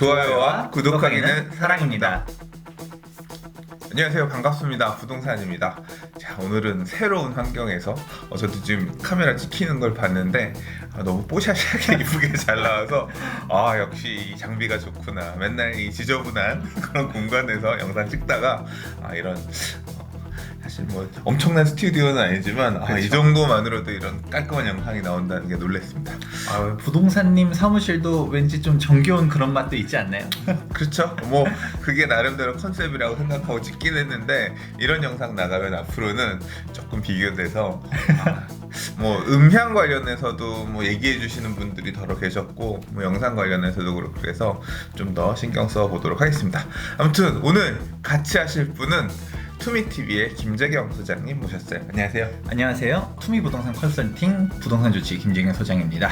좋아요와 구독하기는 사랑입니다. 안녕하세요, 반갑습니다. 부동산입니다. 자, 오늘은 새로운 환경에서 저도 지금 카메라 찍히는 걸 봤는데 너무 뽀샤시하게 이쁘게 잘 나와서 역시 이 장비가 좋구나. 맨날 이 지저분한 그런 공간에서 영상 찍다가 이런 사실 뭐 엄청난 스튜디오는 아니지만 그렇죠. 이 정도만으로도 이런 깔끔한 영상이 나온다는 게 놀랐습니다. 부동산님 사무실도 왠지 좀 정겨운 그런 맛도 있지 않나요? 그렇죠. 뭐 그게 나름대로 컨셉이라고 생각하고 찍긴 했는데 이런 영상 나가면 앞으로는 조금 비교돼서 뭐 음향 관련해서도 뭐 얘기해 주시는 분들이 더러 계셨고 뭐 영상 관련해서도 그렇고 그래서 좀 더 신경 써 보도록 하겠습니다. 아무튼 오늘 같이 하실 분은 투미TV의 김재경 소장님 모셨어요. 안녕하세요. 안녕하세요. 투미부동산 컨설팅 부동산 주치 김재경 소장입니다.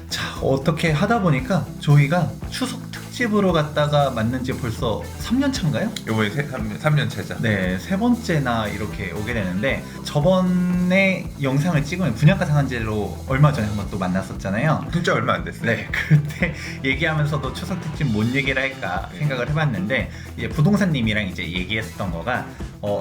자, 어떻게 하다 보니까 저희가 추석 특집으로 갔다가 만난 지 벌써 3년 차인가요? 이번에 3년 차죠. 네, 세 번째나 이렇게 오게 되는데 저번에 영상을 찍으면 분양가 상한제로 얼마 전에 한번 또 만났었잖아요. 진짜 얼마 안 됐어요. 네, 그때 얘기하면서도 추석 특집 뭔 얘기를 할까 생각을 해봤는데 이제 부동산님이랑 이제 얘기했었던 거가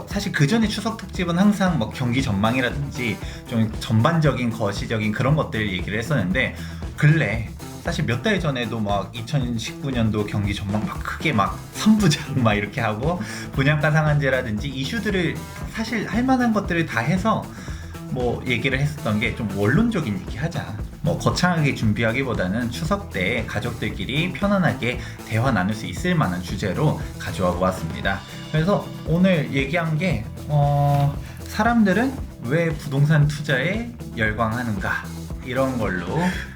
사실 그 전에 추석 특집은 항상 뭐 경기 전망이라든지 좀 전반적인 거시적인 그런 것들 얘기를 했었는데 근래 사실 몇 달 전에도 막 2019년도 경기 전망 막 크게 막 3부작 막 이렇게 하고 분양가 상한제라든지 이슈들을 사실 할 만한 것들을 다 해서 뭐 얘기를 했었던 게 좀 원론적인 얘기 하자. 뭐 거창하게 준비하기보다는 추석 때 가족들끼리 편안하게 대화 나눌 수 있을 만한 주제로 가져와 보았습니다. 그래서 오늘 얘기한 게 사람들은 왜 부동산 투자에 열광하는가 이런 걸로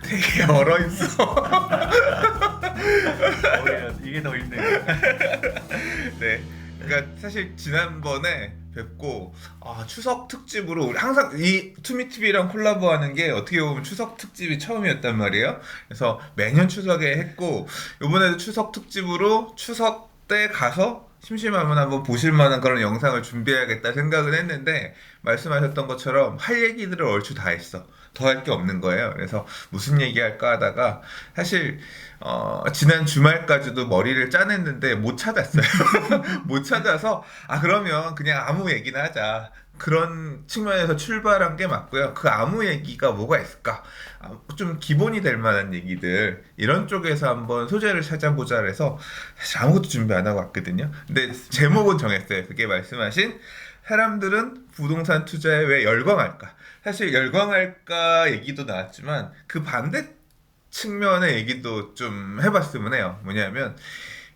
되게 얼어있어. 이게 더 힘들어요. 네. 그러니까 사실 지난번에 뵙고 추석 특집으로 우리 항상 이 투미TV랑 콜라보하는 게 어떻게 보면 추석 특집이 처음이었단 말이에요. 그래서 매년 추석에 했고 이번에도 추석 특집으로 추석 때 가서 심심하면 한번 보실 만한 그런 영상을 준비해야겠다 생각은 했는데 말씀하셨던 것처럼 할 얘기들을 얼추 다 했어. 더 할 게 없는 거예요. 그래서 무슨 얘기할까 하다가 사실 지난 주말까지도 머리를 짜냈는데 못 찾았어요. 못 찾아서 그러면 그냥 아무 얘기나 하자. 그런 측면에서 출발한 게 맞고요. 그 아무 얘기가 뭐가 있을까? 좀 기본이 될 만한 얘기들 이런 쪽에서 한번 소재를 찾아보자 해서 사실 아무것도 준비 안 하고 왔거든요. 근데 제목은 정했어요. 그게 말씀하신 사람들은 부동산 투자에 왜 열광할까? 사실 열광할까 얘기도 나왔지만 그 반대 측면의 얘기도 좀 해봤으면 해요. 뭐냐면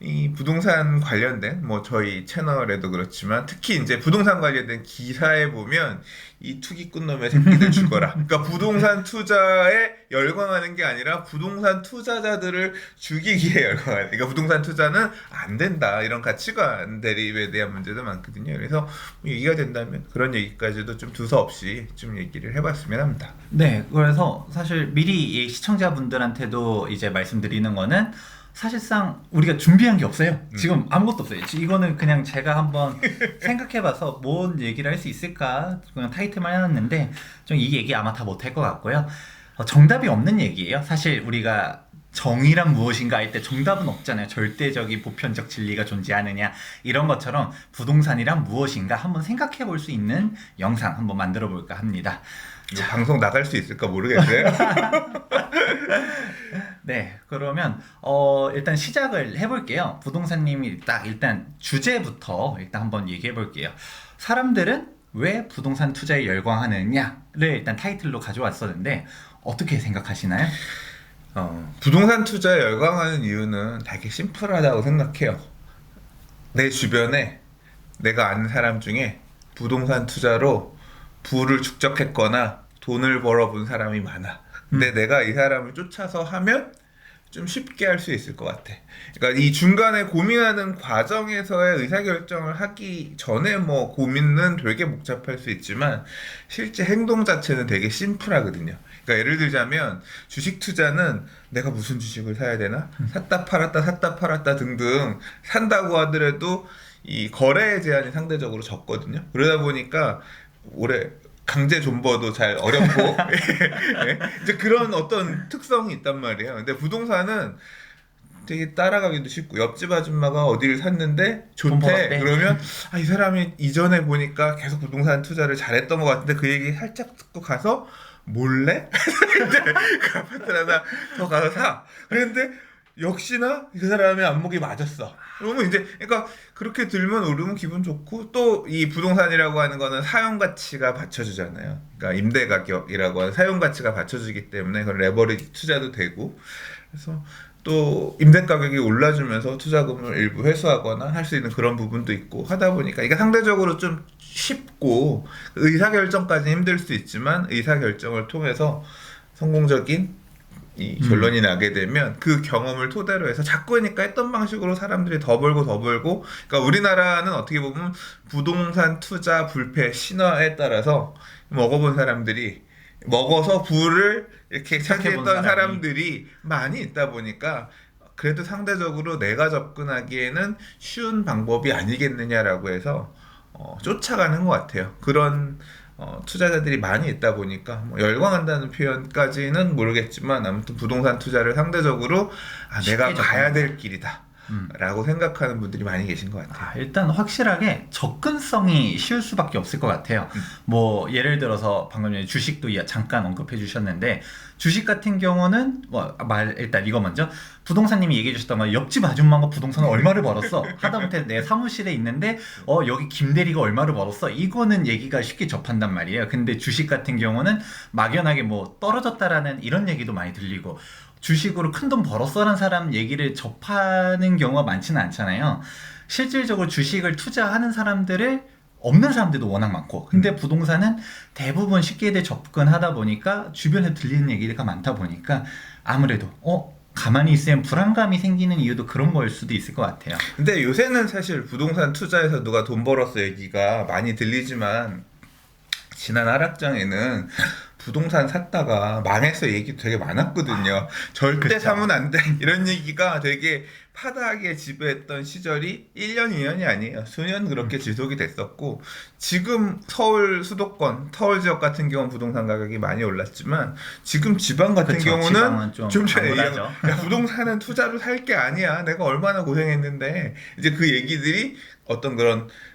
이 부동산 관련된 뭐 저희 채널에도 그렇지만 특히 이제 부동산 관련된 기사에 보면 이 투기꾼 놈의 새끼들 죽어라. 그러니까 부동산 투자에 열광하는 게 아니라 부동산 투자자들을 죽이기에 열광하는. 그러니까 부동산 투자는 안 된다. 이런 가치관 대립에 대한 문제도 많거든요. 그래서 얘기가 된다면 그런 얘기까지도 좀 두서없이 좀 얘기를 해봤으면 합니다. 네, 그래서 사실 미리 시청자분들한테도 이제 말씀드리는 거는 사실상 우리가 준비한 게 없어요. 지금 아무것도 없어요. 이거는 그냥 제가 한번 생각해봐서 뭔 얘기를 할 수 있을까 그냥 타이틀만 해놨는데 좀 이 얘기 아마 다 못할 것 같고요. 정답이 없는 얘기예요. 사실 우리가 정의란 무엇인가 할 때 정답은 없잖아요. 절대적인 보편적 진리가 존재하느냐 이런 것처럼 부동산이란 무엇인가 한번 생각해 볼 수 있는 영상 한번 만들어 볼까 합니다. 자, 방송 나갈 수 있을까 모르겠어요. 네, 그러면 일단 시작을 해볼게요. 부동산님이 일단 주제부터 일단 한번 얘기해 볼게요. 사람들은 왜 부동산 투자에 열광하느냐를 일단 타이틀로 가져왔었는데 어떻게 생각하시나요? 부동산 투자에 열광하는 이유는 되게 심플하다고 생각해요. 내 주변에 내가 아는 사람 중에 부동산 투자로 부를 축적했거나 돈을 벌어본 사람이 많아. 근데 내가 이 사람을 쫓아서 하면 좀 쉽게 할 수 있을 것 같아. 그러니까 이 중간에 고민하는 과정에서의 의사결정을 하기 전에 뭐 고민은 되게 복잡할 수 있지만 실제 행동 자체는 되게 심플하거든요. 그러니까 예를 들자면 주식 투자는 내가 무슨 주식을 사야 되나? 샀다 팔았다 등등 산다고 하더라도 이 거래의 제한이 상대적으로 적거든요. 그러다 보니까 올해 강제 존버도 잘 어렵고 네? 이제 그런 어떤 특성이 있단 말이에요. 근데 부동산은 되게 따라가기도 쉽고 옆집 아줌마가 어디를 샀는데 돈 좋대 벌었대. 그러면 이 사람이 이전에 보니까 계속 부동산 투자를 잘했던 것 같은데 그 얘기 살짝 듣고 가서 몰래 이제 그 아파트를 하나 더 가서 사. 그런데 역시나 그 사람의 안목이 맞았어. 그러면 이제 그러니까 그렇게 들면 오르면 기분 좋고 또 이 부동산이라고 하는 거는 사용 가치가 받쳐주잖아요. 그러니까 임대 가격이라고 하는 사용 가치가 받쳐주기 때문에 그런 레버리지 투자도 되고 그래서 또 임대 가격이 올라주면서 투자금을 일부 회수하거나 할 수 있는 그런 부분도 있고 하다 보니까 이게 상대적으로 좀 쉽고 의사결정까지 힘들 수 있지만 의사결정을 통해서 성공적인 이 결론이 나게 되면 그 경험을 토대로 해서 자꾸 하니까 했던 방식으로 사람들이 더 벌고 더 벌고 그러니까 우리나라는 어떻게 보면 부동산 투자 불패 신화에 따라서 먹어본 사람들이 먹어서 부를 이렇게 차지했던 사람이. 사람들이 많이 있다 보니까 그래도 상대적으로 내가 접근하기에는 쉬운 방법이 아니겠느냐라고 해서 쫓아가는 것 같아요. 그런 투자자들이 많이 있다 보니까 뭐 열광한다는 표현까지는 모르겠지만 아무튼 부동산 투자를 상대적으로 내가 쉽게 가야 접근한다. 될 길이다 라고 생각하는 분들이 많이 계신 것 같아요. 일단 확실하게 접근성이 쉬울 수밖에 없을 것 같아요. 뭐 예를 들어서 방금 전에 주식도 잠깐 언급해 주셨는데 주식 같은 경우는 일단 이거 먼저 부동산님이 얘기해 주셨던 거 옆집 아줌마가 부동산을 얼마를 벌었어 하다못해 내 사무실에 있는데 여기 김대리가 얼마를 벌었어 이거는 얘기가 쉽게 접한단 말이에요. 근데 주식 같은 경우는 막연하게 뭐 떨어졌다라는 이런 얘기도 많이 들리고 주식으로 큰 돈 벌었어라는 사람 얘기를 접하는 경우가 많지는 않잖아요. 실질적으로 주식을 투자하는 사람들을 없는 사람들도 워낙 많고 근데 부동산은 대부분 쉽게 접근하다 보니까 주변에 들리는 얘기가 많다 보니까 아무래도 가만히 있으면 불안감이 생기는 이유도 그런 거일 수도 있을 것 같아요. 근데 요새는 사실 부동산 투자에서 누가 돈 벌었어 얘기가 많이 들리지만 지난 하락장에는 부동산 샀다가 망했어 얘기 되게 많았거든요. 절대 그쵸. 사면 안 돼. 이런 얘기가 되게 파다하게 지배했던 시절이 1년, 2년이 아니에요. 수년 그렇게 지속이 됐었고 지금 서울 수도권, 서울 지역 같은 경우는 부동산 가격이 많이 올랐지만 지금 지방 같은 그쵸, 경우는 지방은 좀 전에 강하죠. 야, 부동산은 투자로 살 게 아니야. 내가 얼마나 고생했는데 이제 그 얘기들이 어떤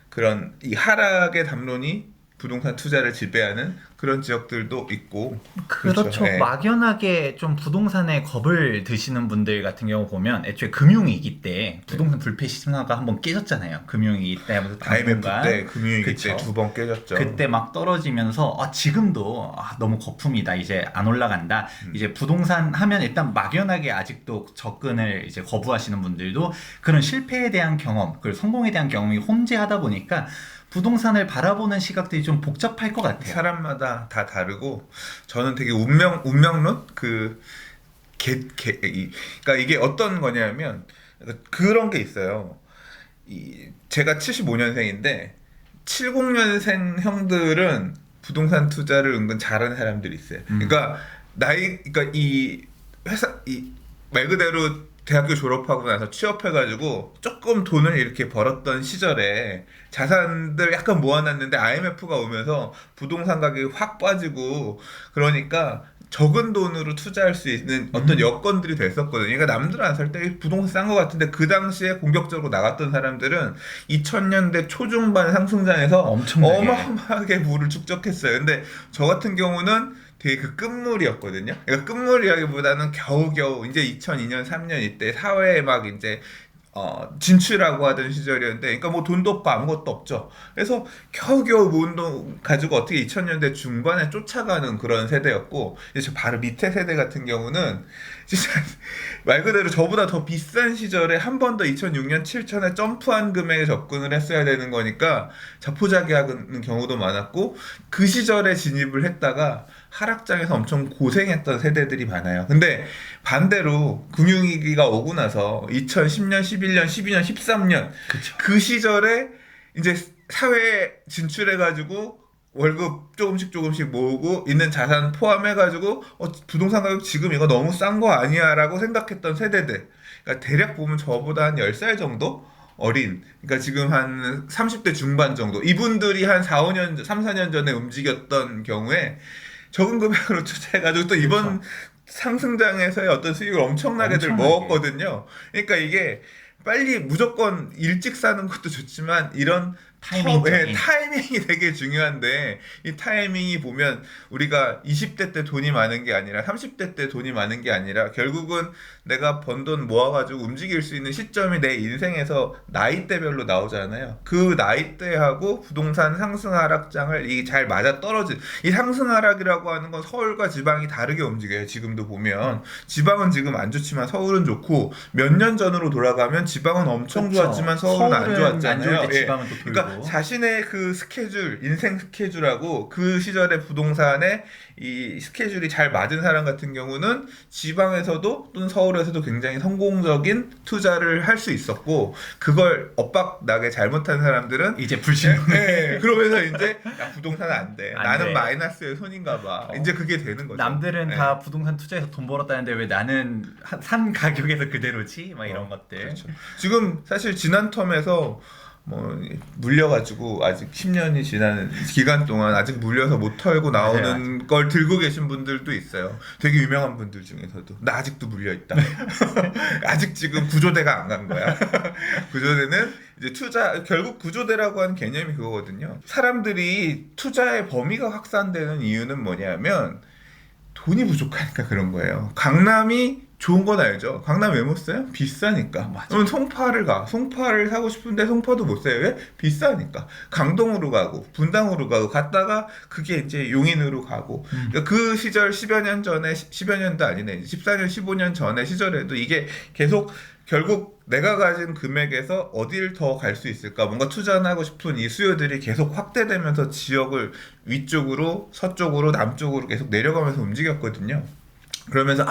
그런 이 하락의 담론이 부동산 투자를 지배하는 그런 지역들도 있고 그렇죠. 네. 막연하게 좀 부동산에 겁을 드시는 분들 같은 경우 보면 애초에 금융위기 때 부동산 불패 신화가 한번 깨졌잖아요. 금융위기 때 하면서 IMF 당분간 때 금융위기 그쵸. 때 2번 깨졌죠. 그때 막 떨어지면서 지금도 너무 거품이다 이제 안 올라간다 이제 부동산 하면 일단 막연하게 아직도 접근을 이제 거부하시는 분들도 그런 실패에 대한 경험 그리고 성공에 대한 경험이 혼재하다 보니까 부동산을 바라보는 시각들이 좀 복잡할 것 같아요. 사람마다 다 다르고 저는 되게 운명론 그러니까 이게 어떤 거냐면 그런 게 있어요. 제가 75년생인데 70년생 형들은 부동산 투자를 은근 잘하는 사람들이 있어요. 그러니까 그러니까 이 회사 말 그대로 대학교 졸업하고 나서 취업해가지고 조금 돈을 이렇게 벌었던 시절에 자산들 약간 모아놨는데 IMF가 오면서 부동산 가격이 확 빠지고 그러니까 적은 돈으로 투자할 수 있는 어떤 여건들이 됐었거든요. 그러니까 남들은 안 살 때 부동산 싼 것 같은데 그 당시에 공격적으로 나갔던 사람들은 2000년대 초중반 상승장에서 엄청나게. 어마어마하게 부를 축적했어요. 근데 저 같은 경우는 되게 그 끝물이었거든요. 그러니까 끝물이라기보다는 겨우겨우 이제 2002년 3년 이때 사회에 막 이제 진출하고 하던 시절이었는데, 그러니까 뭐 돈도 없고 아무것도 없죠. 그래서 겨우겨우 모은 돈 가지고 어떻게 2000년대 중반에 쫓아가는 그런 세대였고, 이제 저 바로 밑에 세대 같은 경우는 진짜 말 그대로 저보다 더 비싼 시절에 한 번 더 2006년 7천에 점프한 금액에 접근을 했어야 되는 거니까 자포자기하는 경우도 많았고, 그 시절에 진입을 했다가 하락장에서 엄청 고생했던 세대들이 많아요. 근데 반대로 금융위기가 오고 나서 2010년, 11년, 12년, 13년 그쵸. 그 시절에 이제 사회에 진출해가지고 월급 조금씩 모으고 있는 자산 포함해가지고 부동산 가격 지금 이거 너무 싼 거 아니야 라고 생각했던 세대들, 그러니까 대략 보면 저보다 한 10살 정도 어린, 그러니까 지금 한 30대 중반 정도, 이분들이 한 3, 4년 전에 움직였던 경우에 적은 금액으로 투자해가지고 또 이번 상승장에서의 어떤 수익을 엄청나게들 엄청나게. 먹었거든요. 그러니까 이게 빨리 무조건 일찍 사는 것도 좋지만 이런 타이밍적인. 타이밍이 되게 중요한데 이 타이밍이 보면 우리가 20대 때 돈이 많은 게 아니라 30대 때 돈이 많은 게 아니라 결국은 내가 번 돈 모아가지고 움직일 수 있는 시점이 내 인생에서 나이대별로 나오잖아요. 그 나이대하고 부동산 상승 하락장을 이 잘 맞아 떨어진 이 상승 하락이라고 하는 건 서울과 지방이 다르게 움직여요. 지금도 보면 지방은 지금 안 좋지만 서울은 좋고 몇 년 전으로 돌아가면 지방은 엄청 그쵸. 좋았지만 서울은 안 안 좋았잖아요. 좋을 때 예. 지방은 또 돌고. 그러니까 자신의 그 스케줄, 인생 스케줄하고 그 시절의 부동산에 이 스케줄이 잘 맞은 사람 같은 경우는 지방에서도 또는 서울에서도 굉장히 성공적인 투자를 할 수 있었고 그걸 엇박나게 잘못한 사람들은 이제 불신용. 그러면서 이제 야 부동산 안 돼. 안 나는 돼. 마이너스의 손인가 봐. 이제 그게 되는 거죠. 남들은 네. 다 부동산 투자해서 돈 벌었다는데 왜 나는 산 가격에서 그대로지? 막 이런 것들. 그렇죠. 지금 사실 지난 텀에서 뭐 물려가지고 아직 10년이 지나는 기간 동안 아직 물려서 못 털고 나오는 맞아요. 걸 들고 계신 분들도 있어요. 되게 유명한 분들 중에서도 나 아직도 물려 있다. 아직 지금 구조대가 안 간 거야. 구조대는 이제 투자 결국 구조대라고 하는 개념이 그거거든요. 사람들이 투자의 범위가 확산되는 이유는 뭐냐면 돈이 부족하니까 그런 거예요. 강남이 좋은 건 알죠. 강남 왜 못 사요? 비싸니까. 맞아. 그럼 송파를 가. 송파를 사고 싶은데 송파도 못 사요. 왜? 비싸니까. 강동으로 가고 분당으로 가고 갔다가 그게 이제 용인으로 가고. 그러니까 그 시절 10여 년 전에 10여 년도 아니네. 14년 15년 전에 시절에도 이게 계속 결국 내가 가진 금액에서 어디를 더 갈 수 있을까? 뭔가 투자를 하고 싶은 이 수요들이 계속 확대되면서 지역을 위쪽으로 서쪽으로 남쪽으로 계속 내려가면서 움직였거든요. 그러면서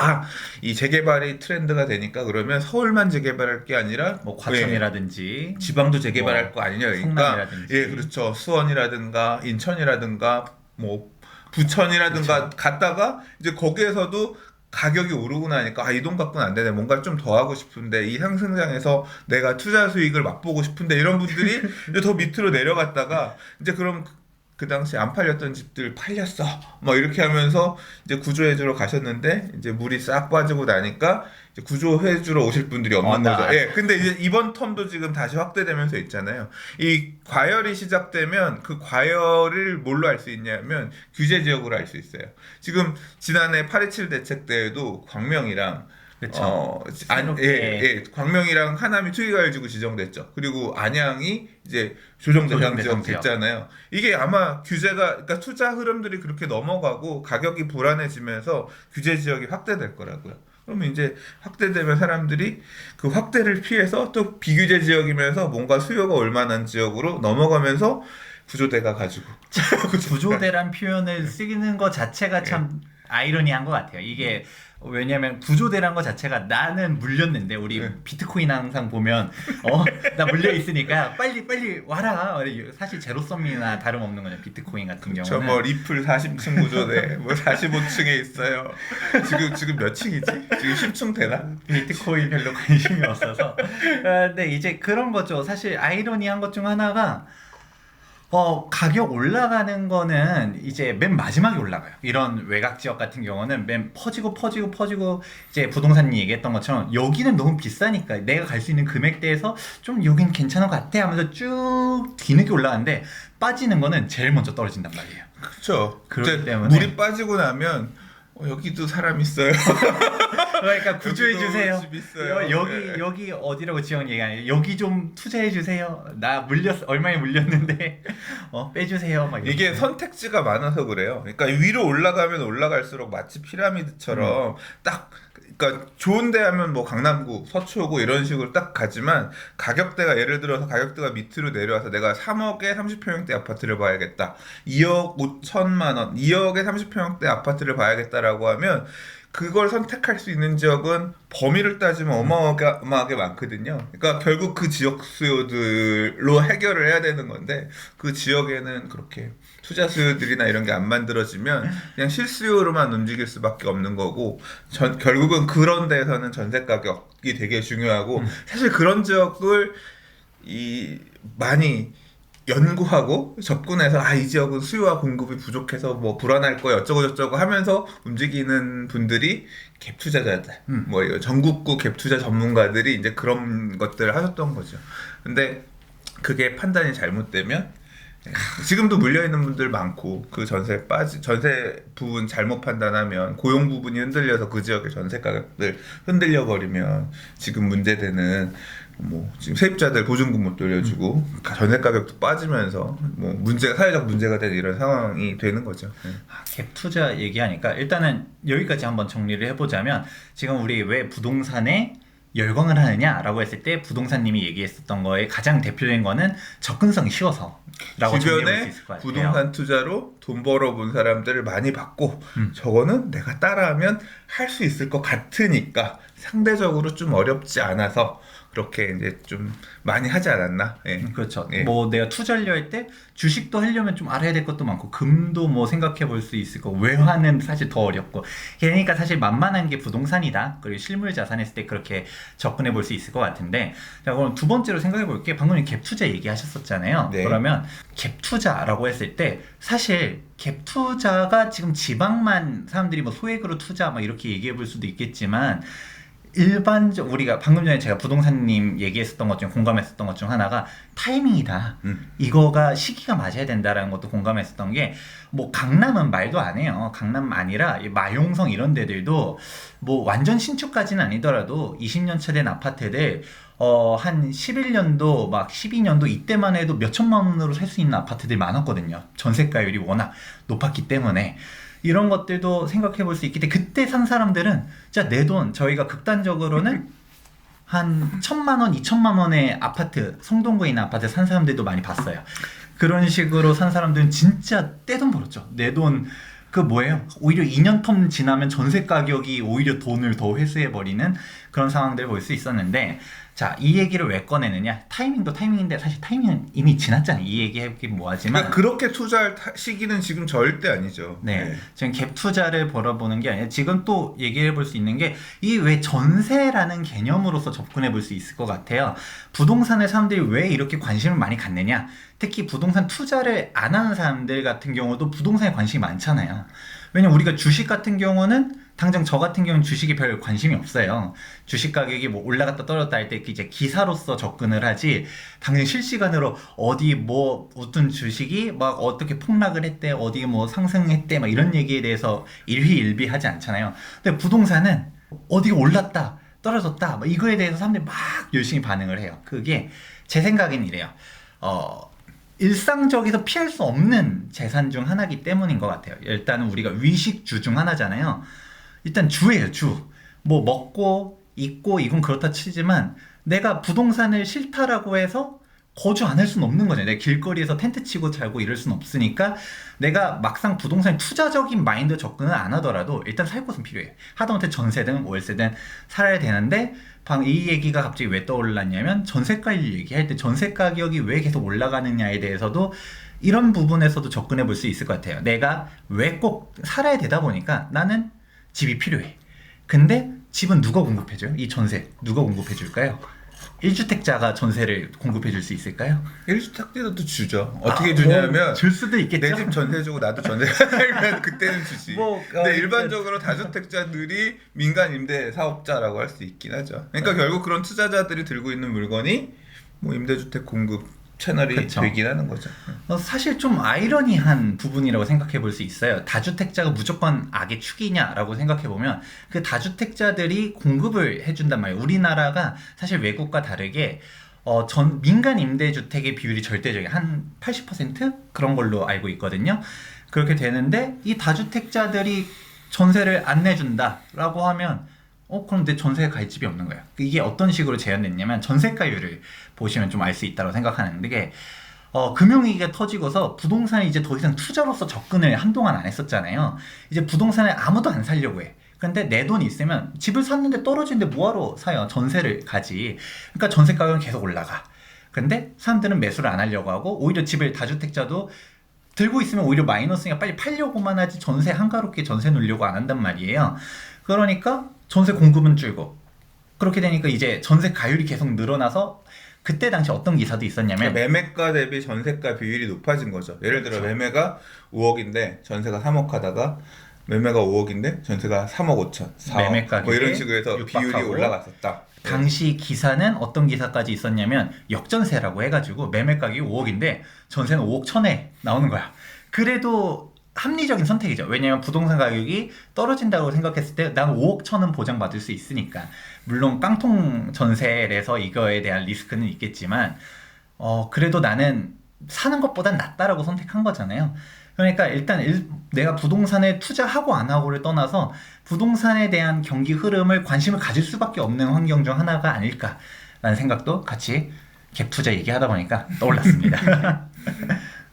이 재개발이 트렌드가 되니까 그러면 서울만 재개발할 게 아니라 뭐 과천이라든지 지방도 재개발할 뭐 거 아니냐. 그러니까 성남이라든지. 예, 그렇죠. 수원이라든가 인천이라든가 뭐 부천이라든가 갔다가 이제 거기에서도 가격이 오르고 나니까 이 돈 갖고는 안 되네. 뭔가 좀 더 하고 싶은데 이 상승장에서 내가 투자 수익을 맛보고 싶은데 이런 분들이 이제 더 밑으로 내려갔다가 이제 그럼 그 당시 안 팔렸던 집들 팔렸어. 뭐 이렇게 하면서 이제 구조해주러 가셨는데 이제 물이 싹 빠지고 나니까 이제 구조해주러 오실 분들이 없는 거죠. 예. 근데 이제 이번 텀도 지금 다시 확대되면서 있잖아요. 이 과열이 시작되면 그 과열을 뭘로 알 수 있냐면 규제 지역으로 알 수 있어요. 지금 지난해 8.27 대책 때에도 광명이랑 그렇죠. 광명이랑 하남이 투기과열지구 지정됐죠. 그리고 안양이 이제 조정대상 지역 됐잖아요. 이게 아마 규제가, 그러니까 투자 흐름들이 그렇게 넘어가고 가격이 불안해지면서 규제 지역이 확대될 거라고요. 그러면 이제 확대되면 사람들이 그 확대를 피해서 또 비규제 지역이면서 뭔가 수요가 올만한 지역으로 넘어가면서 구조대가 가지고 구조대란 표현을 쓰는 것 자체가 참 아이러니한 것 같아요. 이게 왜냐면 구조대란 것 자체가 나는 물렸는데 우리 비트코인 항상 보면 나 물려 있으니까 빨리 와라. 사실 제로섬이나 다름없는 거죠. 비트코인 같은 경우는. 저 뭐 리플 40층 구조대 뭐 45층에 있어요. 지금 몇 층이지? 지금 10층 되나? 비트코인 별로 관심이 없어서. 근데 이제 그런 거죠. 사실 아이러니한 것 중 하나가 가격 올라가는 거는 이제 맨 마지막에 올라가요. 이런 외곽 지역 같은 경우는 맨 퍼지고 이제 부동산이 얘기했던 것처럼 여기는 너무 비싸니까 내가 갈 수 있는 금액대에서 좀 여긴 괜찮은 것 같아 하면서 쭉 뒤늦게 올라가는데 빠지는 거는 제일 먼저 떨어진단 말이에요. 그렇죠. 그렇기 때문에 물이 빠지고 나면 여기도 사람 있어요. 그러니까 구조해 여기도 주세요. 집 있어요. 여기 어디라고 지원 얘기 아니에요. 여기 좀 투자해 주세요. 나 얼마에 물렸는데 빼주세요. 막 이게 이렇게. 선택지가 많아서 그래요. 그러니까 위로 올라가면 올라갈수록 마치 피라미드처럼 딱 그러니까 좋은데 하면 뭐 강남구, 서초구 이런 식으로 딱 가지만 가격대가 예를 들어서 가격대가 밑으로 내려와서 내가 3억에 30평형대 아파트를 봐야겠다. 2억 5천만 원, 2억에 30평형대 아파트를 봐야겠다라고 하면 그걸 선택할 수 있는 지역은 범위를 따지면 어마어마하게 많거든요. 그러니까 결국 그 지역 수요들로 해결을 해야 되는 건데 그 지역에는 그렇게 투자 수요들이나 이런 게 안 만들어지면 그냥 실수요로만 움직일 수밖에 없는 거고 결국은 그런 데서는 전세 가격이 되게 중요하고 사실 그런 지역을 많이 연구하고 접근해서 이 지역은 수요와 공급이 부족해서 뭐 불안할 거야 어쩌고 저쩌고 하면서 움직이는 분들이 갭 투자자들, 뭐 이거 전국구 갭 투자 전문가들이 이제 그런 것들을 하셨던 거죠. 근데 그게 판단이 잘못되면 지금도 물려 있는 분들 많고 그 전세 부분 잘못 판단하면 고용 부분이 흔들려서 그 지역의 전세 가격들 흔들려 버리면 지금 문제되는 뭐 지금 세입자들 보증금 못 돌려주고 전세 가격도 빠지면서 뭐 문제가 사회적 문제가 되는 이런 상황이 되는 거죠. 갭 투자 얘기하니까 일단은 여기까지 한번 정리를 해보자면 지금 우리 왜 부동산에 열광을 하느냐라고 했을 때 부동산님이 얘기했었던 거에 가장 대표적인 거는 접근성이 쉬워서라고 정리해볼 수 주변에 있을 것 같아요. 부동산 투자로 돈 벌어본 사람들을 많이 봤고 저거는 내가 따라하면 할 수 있을 것 같으니까 상대적으로 좀 어렵지 않아서 그렇게 이제 좀 많이 하지 않았나? 예. 그렇죠. 예. 뭐 내가 투자를 할 때 주식도 하려면 좀 알아야 될 것도 많고 금도 뭐 생각해 볼 수 있을 거고 외화는 사실 더 어렵고 그러니까 사실 만만한 게 부동산이다. 그리고 실물 자산 했을 때 그렇게 접근해 볼 수 있을 것 같은데 자 그럼 두 번째로 생각해 볼게 방금 갭 투자 얘기하셨었잖아요. 네. 그러면 갭 투자라고 했을 때 사실 갭 투자가 지금 지방만 사람들이 뭐 소액으로 투자 막 이렇게 얘기해 볼 수도 있겠지만 일반적 우리가 방금 전에 제가 부동산님 얘기했었던 것 중에 공감했었던 것 중 하나가 타이밍이다. 이거가 시기가 맞아야 된다라는 것도 공감했었던 게 뭐 강남은 말도 안 해요. 강남 아니라 이 마용성 이런 데들도 뭐 완전 신축까지는 아니더라도 20년 차 된 아파트들 한 11년도 막 12년도 이때만 해도 몇 천만 원으로 살 수 있는 아파트들이 많았거든요. 전세가율이 워낙 높았기 때문에 이런 것들도 생각해 볼 수 있기 때문에 그때 산 사람들은 진짜 내 돈 저희가 극단적으로는 한 1,000만 원, 2,000만 원의 아파트 성동구에 있는 아파트 산 사람들도 많이 봤어요. 그런 식으로 산 사람들은 진짜 떼돈 벌었죠. 내 돈 그 뭐예요? 오히려 2년 텀 지나면 전세 가격이 오히려 돈을 더 회수해버리는 그런 상황들을 볼 수 있었는데 자, 이 얘기를 왜 꺼내느냐? 타이밍도 타이밍인데 사실 타이밍은 이미 지났잖아요. 이 얘기하긴 뭐하지만 그러니까 그렇게 투자할 시기는 지금 절대 아니죠. 네, 지금 갭 투자를 벌어보는 게 아니라 지금 또 얘기해 볼 수 있는 게 이 왜 전세라는 개념으로서 접근해 볼 수 있을 것 같아요. 부동산에 사람들이 왜 이렇게 관심을 많이 갖느냐? 특히 부동산 투자를 안 하는 사람들 같은 경우도 부동산에 관심이 많잖아요. 왜냐면 우리가 주식 같은 경우는 당장 저 같은 경우는 주식에 별 관심이 없어요. 주식 가격이 뭐 올라갔다 떨어졌다 할 때 이제 기사로서 접근을 하지 당장 실시간으로 어디 뭐 어떤 주식이 막 어떻게 폭락을 했대 어디 뭐 상승했대 막 이런 얘기에 대해서 일희일비하지 않잖아요. 근데 부동산은 어디가 올랐다 떨어졌다 막 이거에 대해서 사람들이 막 열심히 반응을 해요. 그게 제 생각엔 이래요. 일상적에서 피할 수 없는 재산 중 하나이기 때문인 것 같아요. 일단은 우리가 위식주 중 하나잖아요. 일단 주예요, 주. 뭐 먹고 입고 이건 그렇다 치지만 내가 부동산을 싫다라고 해서 거주 안 할 수는 없는 거잖아요. 내가 길거리에서 텐트 치고 살고 이럴 수는 없으니까 내가 막상 부동산 투자적인 마인드 접근을 안 하더라도 일단 살 곳은 필요해요. 하다못해 전세든 월세든 살아야 되는데 이 얘기가 갑자기 왜 떠올랐냐면 전세가율 얘기할 때 전세 가격이 왜 계속 올라가느냐에 대해서도 이런 부분에서도 접근해 볼 수 있을 것 같아요. 내가 왜 꼭 살아야 되다 보니까 나는 집이 필요해. 근데 집은 누가 공급해줘요? 이 전세 누가 공급해줄까요? 1주택자가 전세를 공급해줄 수 있을까요? 1주택자도 주죠. 어떻게 주냐면 줄 수도 있겠죠. 내 집 전세 주고 나도 전세 살면 그때는 주지. 근데 일반적으로 다주택자들이 민간 임대 사업자라고 할 수 있긴 하죠. 그러니까 결국 그런 투자자들이 들고 있는 물건이 뭐 임대주택 공급 채널이 그쵸. 되긴 하는 거죠. 사실 좀 아이러니한 부분이라고 생각해 볼 수 있어요. 다주택자가 무조건 악의 축이냐라고 생각해 보면 그 다주택자들이 공급을 해준단 말이에요. 우리나라가 사실 외국과 다르게 전 민간 임대주택의 비율이 절대적이에요. 한 80% 그런 걸로 알고 있거든요. 그렇게 되는데 이 다주택자들이 전세를 안 내준다라고 하면 그럼 내 전세에 갈 집이 없는 거예요. 이게 어떤 식으로 제한됐냐면 전세가율을 보시면 좀 알 수 있다고 생각하는 게 금융위기가 터지고서 부동산이 이제 더 이상 투자로서 접근을 한동안 안 했었잖아요. 이제 부동산을 아무도 안 살려고 해. 근데 내 돈이 있으면 집을 샀는데 떨어지는데 뭐하러 사요? 전세를 가지. 그러니까 전세 가격은 계속 올라가. 근데 사람들은 매수를 안 하려고 하고 오히려 집을 다주택자도 들고 있으면 오히려 마이너스니까 빨리 팔려고만 하지 전세 한가롭게 전세 놓으려고 안 한단 말이에요. 그러니까 전세 공급은 줄고 그렇게 되니까 이제 전세 가율이 계속 늘어나서 그때 당시 어떤 기사도 있었냐면 매매가 대비 전세가 비율이 높아진 거죠. 예를 들어 그렇죠. 매매가 5억인데 전세가 3억 하다가 매매가 5억인데 전세가 3억 5천, 4억 매매 가격이 뭐 이런 식으로 해서 비율이 육박하고 올라갔었다. 당시 기사는 어떤 기사까지 있었냐면 역전세라고 해가지고 매매 가격이 5억인데 전세는 5억 천에 나오는 거야. 그래도 합리적인 선택이죠. 왜냐면 부동산 가격이 떨어진다고 생각했을 때 난 5억 천은 보장받을 수 있으니까. 물론 깡통 전세라서 이거에 대한 리스크는 있겠지만 그래도 나는 사는 것보단 낫다라고 선택한 거잖아요. 그러니까 일단 내가 부동산에 투자하고 안 하고를 떠나서 부동산에 대한 경기 흐름을 관심을 가질 수밖에 없는 환경 중 하나가 아닐까라는 생각도 같이 갭 투자 얘기하다 보니까 떠올랐습니다.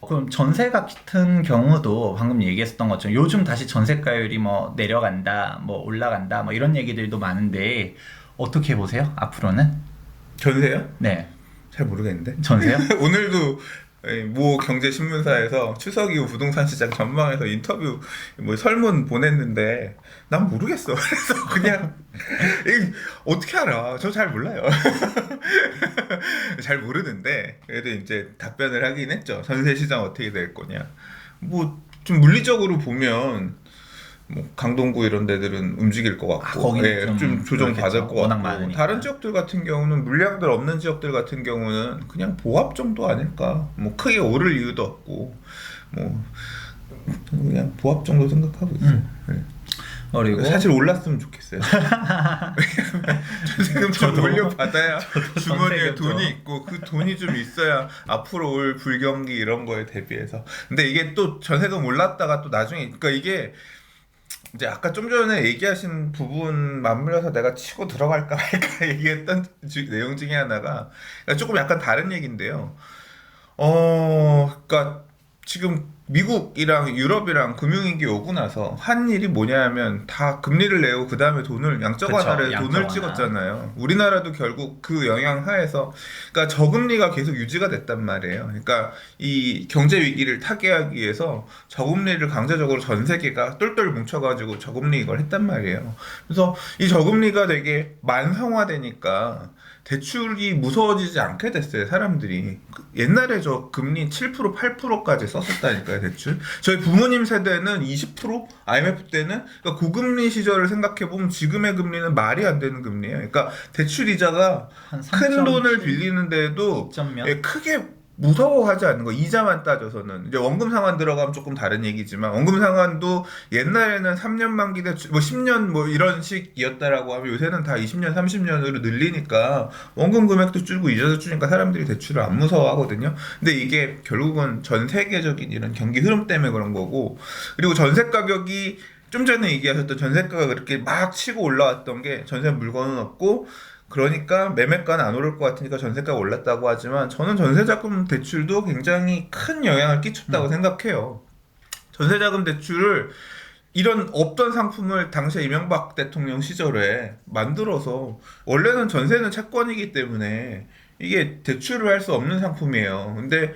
그럼 전세 같은 경우도 방금 얘기했었던 것처럼 요즘 다시 전세가율이 뭐 내려간다, 뭐 올라간다, 뭐 이런 얘기들도 많은데 어떻게 보세요? 앞으로는? 전세요? 네, 잘 모르겠는데. 전세요? 오늘도 모 경제신문사에서 추석 이후 부동산 시장 전망해서 인터뷰 뭐 설문 보냈는데 난 모르겠어. 그래서 그냥 어떻게 알아? 저 잘 몰라요. 잘 모르는데 그래도 이제 답변을 하긴 했죠. 전세 시장 어떻게 될 거냐. 뭐 좀 물리적으로 보면 뭐 강동구 이런 데들은 움직일 것 같고, 거기는 좀 조정 받을 그렇겠죠. 것 워낙 같고, 많으니까. 다른 지역들 같은 경우는 물량들 없는 지역들 같은 경우는 그냥 보합 정도 아닐까. 뭐 크게 오를 이유도 없고, 뭐 그냥 보합 정도 생각하고 있어요. 네. 그리고 사실 올랐으면 좋겠어요. 전세금 좀 올려 받아야 주머니에 전세금 좀. 돈이 있고 그 돈이 좀 있어야 앞으로 올 불경기 이런 거에 대비해서. 근데 이게 또 전세금 올랐다가 또 나중에 그러니까 이게 이제 아까 좀 전에 얘기하신 부분 맞물려서 내가 치고 들어갈까 말까 얘기했던 내용 중에 하나가 그러니까 조금 약간 다른 얘기인데요. 그러니까 지금 미국이랑 유럽이랑 금융위기 오고 나서 한 일이 뭐냐면 다 금리를 내고 그 다음에 돈을 양적 그쵸, 완화를 양적 돈을 완화. 찍었잖아요. 우리나라도 결국 그 영향 하에서 그러니까 저금리가 계속 유지가 됐단 말이에요. 그러니까 이 경제 위기를 타개하기 위해서 저금리를 강제적으로 전 세계가 똘똘 뭉쳐가지고 저금리 이걸 했단 말이에요. 그래서 이 저금리가 되게 만성화되니까 대출이 무서워지지 않게 됐어요, 사람들이. 옛날에 저 금리 7% 8%까지 썼었다니까요, 대출. 저희 부모님 세대는 20% IMF 때는 그러니까 고금리 시절을 생각해 보면 지금의 금리는 말이 안 되는 금리예요. 그러니까 대출 이자가 한 큰 돈을 3.7, 빌리는데도 2점 몇? 크게 무서워하지 않는 거. 이자만 따져서는 이제 원금 상환 들어가면 조금 다른 얘기지만 원금 상환도 옛날에는 3년 만기 대출 뭐 10년 뭐 이런 식이었다라고 하면 요새는 다 20년 30년으로 늘리니까 원금 금액도 줄고 이자도 줄니까 사람들이 대출을 안 무서워하거든요. 근데 이게 결국은 전 세계적인 이런 경기 흐름 때문에 그런 거고, 그리고 전세 가격이 좀 전에 얘기하셨던 전세가가 그렇게 막 치고 올라왔던 게 전세 물건은 없고 그러니까 매매가는 안 오를 것 같으니까 전세가가 올랐다고 하지만 저는 전세자금 대출도 굉장히 큰 영향을 끼쳤다고 생각해요. 전세자금 대출을 이런 없던 상품을 당시에 이명박 대통령 시절에 만들어서 원래는 전세는 채권이기 때문에 이게 대출을 할 수 없는 상품이에요. 근데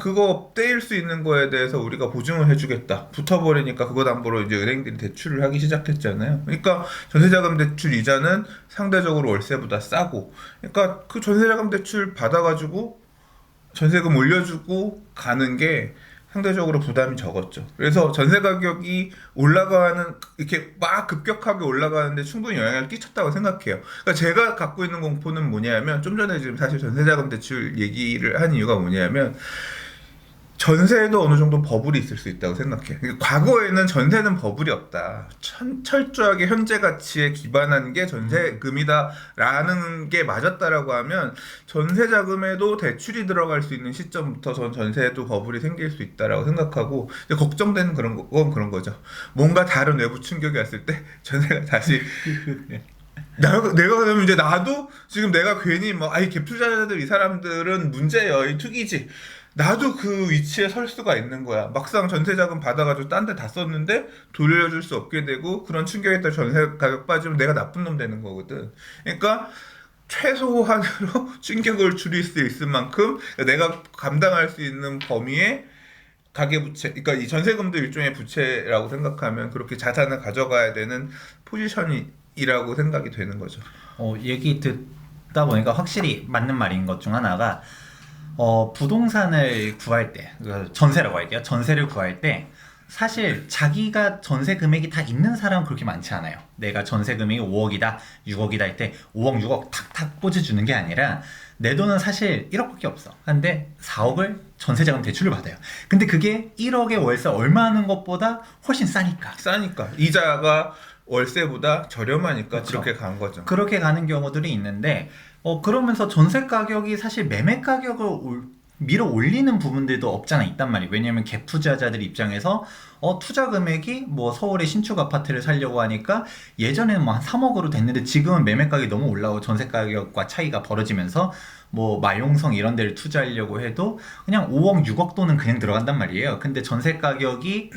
그거 떼일 수 있는 거에 대해서 우리가 보증을 해주겠다. 붙어버리니까 그거 담보로 이제 은행들이 대출을 하기 시작했잖아요. 그러니까 전세자금 대출 이자는 상대적으로 월세보다 싸고, 그러니까 그 전세자금 대출 받아가지고 전세금 올려주고 가는 게 상대적으로 부담이 적었죠. 그래서 전세 가격이 올라가는 이렇게 막 급격하게 올라가는데 충분히 영향을 끼쳤다고 생각해요. 그러니까 제가 갖고 있는 공포는 뭐냐면 좀 전에 지금 사실 전세자금 대출 얘기를 한 이유가 뭐냐면 전세에도 어느 정도 버블이 있을 수 있다고 생각해. 그러니까 과거에는 전세는 버블이 없다. 철저하게 현재 가치에 기반한 게 전세금이다라는 게 맞았다라고 하면 전세 자금에도 대출이 들어갈 수 있는 시점부터 전 전세에도 버블이 생길 수 있다라고 생각하고, 이제 걱정되는 건 그런 거죠. 뭔가 다른 외부 충격이 왔을 때 전세가 다시 내가 그러면 이제 나도 지금 내가 괜히 갭 투자자들 이 사람들은 문제예요. 이 투기지. 나도 그 위치에 설 수가 있는 거야. 막상 전세자금 받아가지고 딴 데 다 썼는데 돌려줄 수 없게 되고 그런 충격에 따라 전세 가격 빠지면 내가 나쁜 놈 되는 거거든. 그러니까 최소한으로 충격을 줄일 수 있을 만큼 내가 감당할 수 있는 범위에 가계부채, 그러니까 이 전세금도 일종의 부채라고 생각하면 그렇게 자산을 가져가야 되는 포지션이라고 생각이 되는 거죠. 얘기 듣다 보니까 확실히 맞는 말인 것 중 하나가 부동산을 구할 때, 전세라고 할게요. 전세를 구할 때 사실 자기가 전세 금액이 다 있는 사람은 그렇게 많지 않아요. 내가 전세 금액이 5억이다, 6억이다 할 때 5억, 6억 탁탁 꽂아주는 게 아니라 내 돈은 사실 1억밖에 없어. 근데 4억을 전세자금 대출을 받아요. 근데 그게 1억의 월세 얼마 하는 것보다 훨씬 싸니까. 이자가 월세보다 저렴하니까 그렇죠. 그렇게 간 거죠. 그렇게 가는 경우들이 있는데 그러면서 전세 가격이 사실 매매 가격을 밀어 올리는 부분들도 없잖아 있단 말이에요. 왜냐면 갭 투자자들 입장에서 투자 금액이 뭐 서울의 신축 아파트를 사려고 하니까 예전에는 뭐 한 3억으로 됐는데 지금은 매매 가격이 너무 올라오고 전세 가격과 차이가 벌어지면서 뭐 마용성 이런 데를 투자하려고 해도 그냥 5억, 6억 돈은 그냥 들어간단 말이에요. 근데 전세 가격이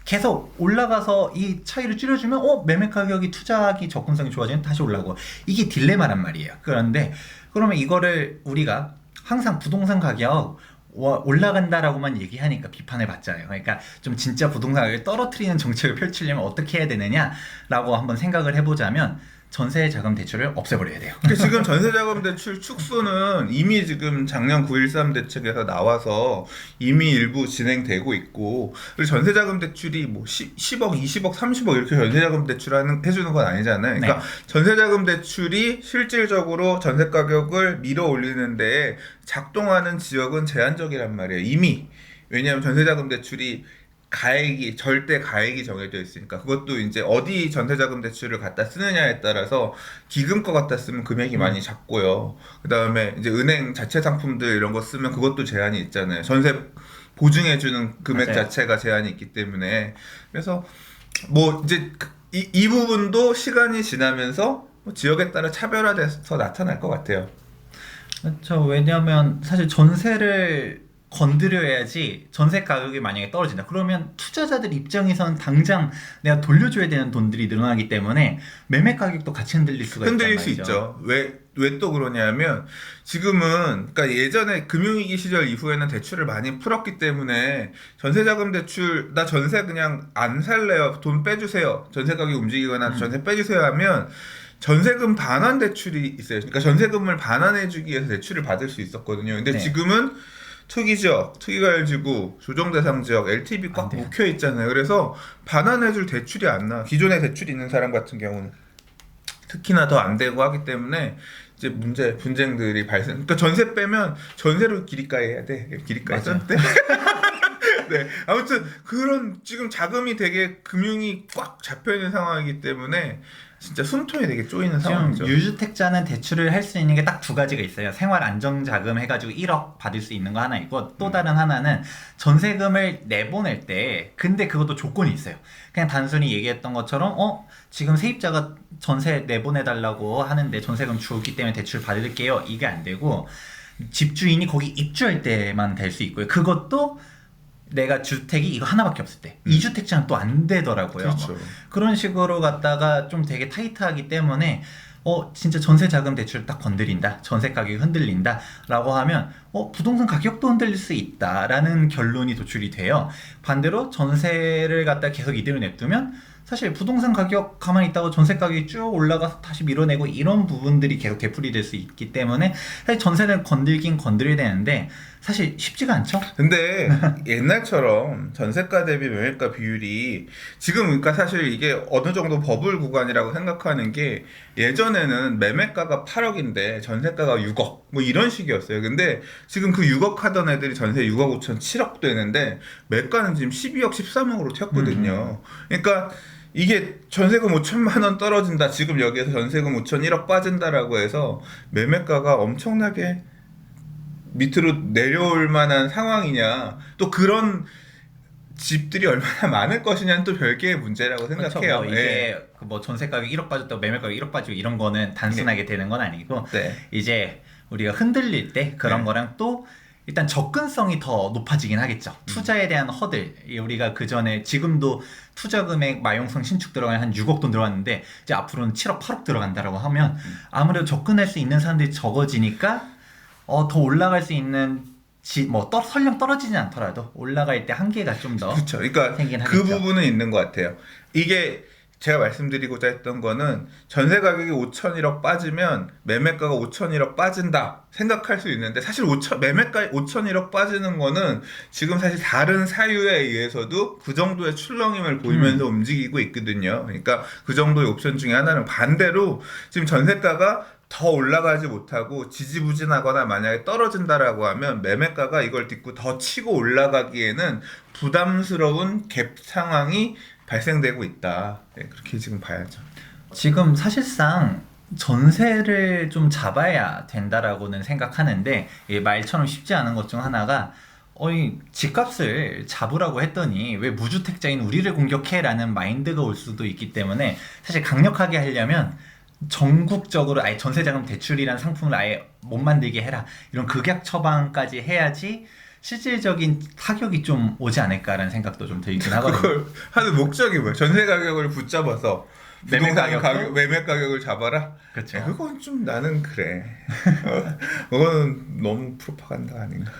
계속 올라가서 이 차이를 줄여주면 매매 가격이 투자하기 접근성이 좋아지면 다시 올라가고 이게 딜레마란 말이에요. 그런데 그러면 이거를 우리가 항상 부동산 가격 올라간다라고만 얘기하니까 비판을 받잖아요. 그러니까 좀 진짜 부동산 가격을 떨어뜨리는 정책을 펼치려면 어떻게 해야 되느냐라고 한번 생각을 해보자면 전세 자금 대출을 없애버려야 돼요. 지금 전세자금 대출 축소는 이미 지금 작년 9.13 대책에서 나와서 이미 일부 진행되고 있고, 그리고 전세자금 대출이 뭐 10억, 20억, 30억 이렇게 전세자금 대출 해주는 건 아니잖아요. 그러니까 전세자금 대출이 실질적으로 전세 가격을 밀어 올리는 데 작동하는 지역은 제한적이란 말이에요. 이미. 왜냐하면 전세자금 대출이 절대 가액이 정해져 있으니까. 그것도 이제 어디 전세자금 대출을 갖다 쓰느냐에 따라서 기금거 갖다 쓰면 금액이 많이 작고요. 그 다음에 이제 은행 자체 상품들 이런 거 쓰면 그것도 제한이 있잖아요. 전세 보증해주는 금액 맞아요. 자체가 제한이 있기 때문에. 그래서 뭐 이제 이 부분도 시간이 지나면서 뭐 지역에 따라 차별화돼서 나타날 것 같아요. 그렇죠. 왜냐면 사실 전세를 건드려야지 전세 가격이 만약에 떨어진다. 그러면 투자자들 입장에서는 당장 내가 돌려줘야 되는 돈들이 늘어나기 때문에 매매 가격도 같이 흔들릴 수가 있단 흔들릴 말이죠. 수 있죠. 왜 또 그러냐면 지금은 그러니까 예전에 금융위기 시절 이후에는 대출을 많이 풀었기 때문에 전세자금 대출 나 전세 그냥 안 살래요. 돈 빼주세요. 전세 가격이 움직이거나 전세 빼주세요 하면 전세금 반환 대출이 있어요. 그러니까 전세금을 반환해주기 위해서 대출을 받을 수 있었거든요. 근데 네. 지금은 투기지역, 투기과열지구, 조정대상지역, LTV 꽉 묵혀 있잖아요. 그래서 반환해줄 대출이 안 나. 기존에 대출이 있는 사람 같은 경우는 특히나 더 안 되고 하기 때문에 이제 분쟁들이 발생. 그러니까 전세 빼면 전세로 기리가에 해야 돼. 기리가에 썼대. 네. 아무튼 그런 지금 자금이 되게 금융이 꽉 잡혀 있는 상황이기 때문에 진짜 숨통이 되게 쪼이는 지금 상황이죠. 유주택자는 대출을 할 수 있는 게 딱 두 가지가 있어요. 생활 안정자금 해가지고 1억 받을 수 있는 거 하나 있고 또 다른 하나는 전세금을 내보낼 때 근데 그것도 조건이 있어요. 그냥 단순히 얘기했던 것처럼 지금 세입자가 전세 내보내달라고 하는데 전세금 주기 때문에 대출 받을게요. 이게 안 되고 집주인이 거기 입주할 때만 될 수 있고요. 그것도 내가 주택이 이거 하나밖에 없을 때 2주택자는 또 안 되더라고요. 그렇죠. 그런 식으로 갖다가 좀 되게 타이트하기 때문에 진짜 전세 자금 대출 딱 건드린다, 전세 가격이 흔들린다 라고 하면 부동산 가격도 흔들릴 수 있다라는 결론이 도출이 돼요. 반대로 전세를 갖다 계속 이대로 냅두면 사실 부동산 가격 가만히 있다가 전세 가격이 쭉 올라가서 다시 밀어내고 이런 부분들이 계속 되풀이 될 수 있기 때문에 사실 전세는 건들긴 건드려야 되는데 사실 쉽지가 않죠. 근데 옛날처럼 전세가 대비 매매가 비율이 지금 그러니까 사실 이게 어느 정도 버블 구간이라고 생각하는 게 예전에는 매매가가 8억인데 전세가가 6억 뭐 이런 식이었어요. 근데 지금 그 6억 하던 애들이 전세 6억 5천 7억 되는데 매가는 지금 12억 13억으로 튀었거든요. 그러니까 이게 전세금 5천만 원 떨어진다. 지금 여기에서 전세금 5천 1억 빠진다라고 해서 매매가가 엄청나게 밑으로 내려올 만한 상황이냐, 또 그런 집들이 얼마나 많을 것이냐는 또 별개의 문제라고 생각해요. 그렇죠. 이게 뭐 전세 가격 1억 빠졌다고 매매 가격 1억 빠지고 이런 거는 단순하게 되는 건 아니고 이제 우리가 흔들릴 때 그런 거랑 또 일단 접근성이 더 높아지긴 하겠죠. 투자에 대한 허들. 우리가 그 전에 지금도 투자 금액 마용성 신축 들어가면 한 6억 돈 들어갔는데 이제 앞으로는 7억 8억 들어간다라고 하면 아무래도 접근할 수 있는 사람들이 적어지니까 더 올라갈 수 있는 설령 떨어지진 않더라도 올라갈 때 한계가 좀 더 그렇죠. 그러니까 생긴 그 하겠죠. 부분은 있는 것 같아요. 이게 제가 말씀드리고자 했던 거는 전세 가격이 5천일억 빠지면 매매가가 5천일억 빠진다 생각할 수 있는데 사실 매매가 5천일억 빠지는 거는 지금 사실 다른 사유에 의해서도 그 정도의 출렁임을 보이면서 움직이고 있거든요. 그러니까 그 정도의 옵션 중에 하나는 반대로 지금 전세가가 더 올라가지 못하고 지지부진하거나 만약에 떨어진다라고 하면 매매가가 이걸 딛고 더 치고 올라가기에는 부담스러운 갭 상황이 발생되고 있다. 네, 그렇게 지금 봐야죠. 지금 사실상 전세를 좀 잡아야 된다라고는 생각하는데 이 말처럼 쉽지 않은 것 중 하나가 집값을 잡으라고 했더니 왜 무주택자인 우리를 공격해라는 마인드가 올 수도 있기 때문에 사실 강력하게 하려면 전국적으로 아예 전세자금 대출이라는 상품을 아예 못 만들게 해라 이런 극약 처방까지 해야지 실질적인 타격이 좀 오지 않을까라는 생각도 좀 들긴 하거든요. 그걸 하는 목적이 뭐야? 전세 가격을 붙잡아서 매매 매매 가격을 잡아라? 그렇죠. 그건 좀 나는 그래. 그거는 너무 프로파간다 아닌가?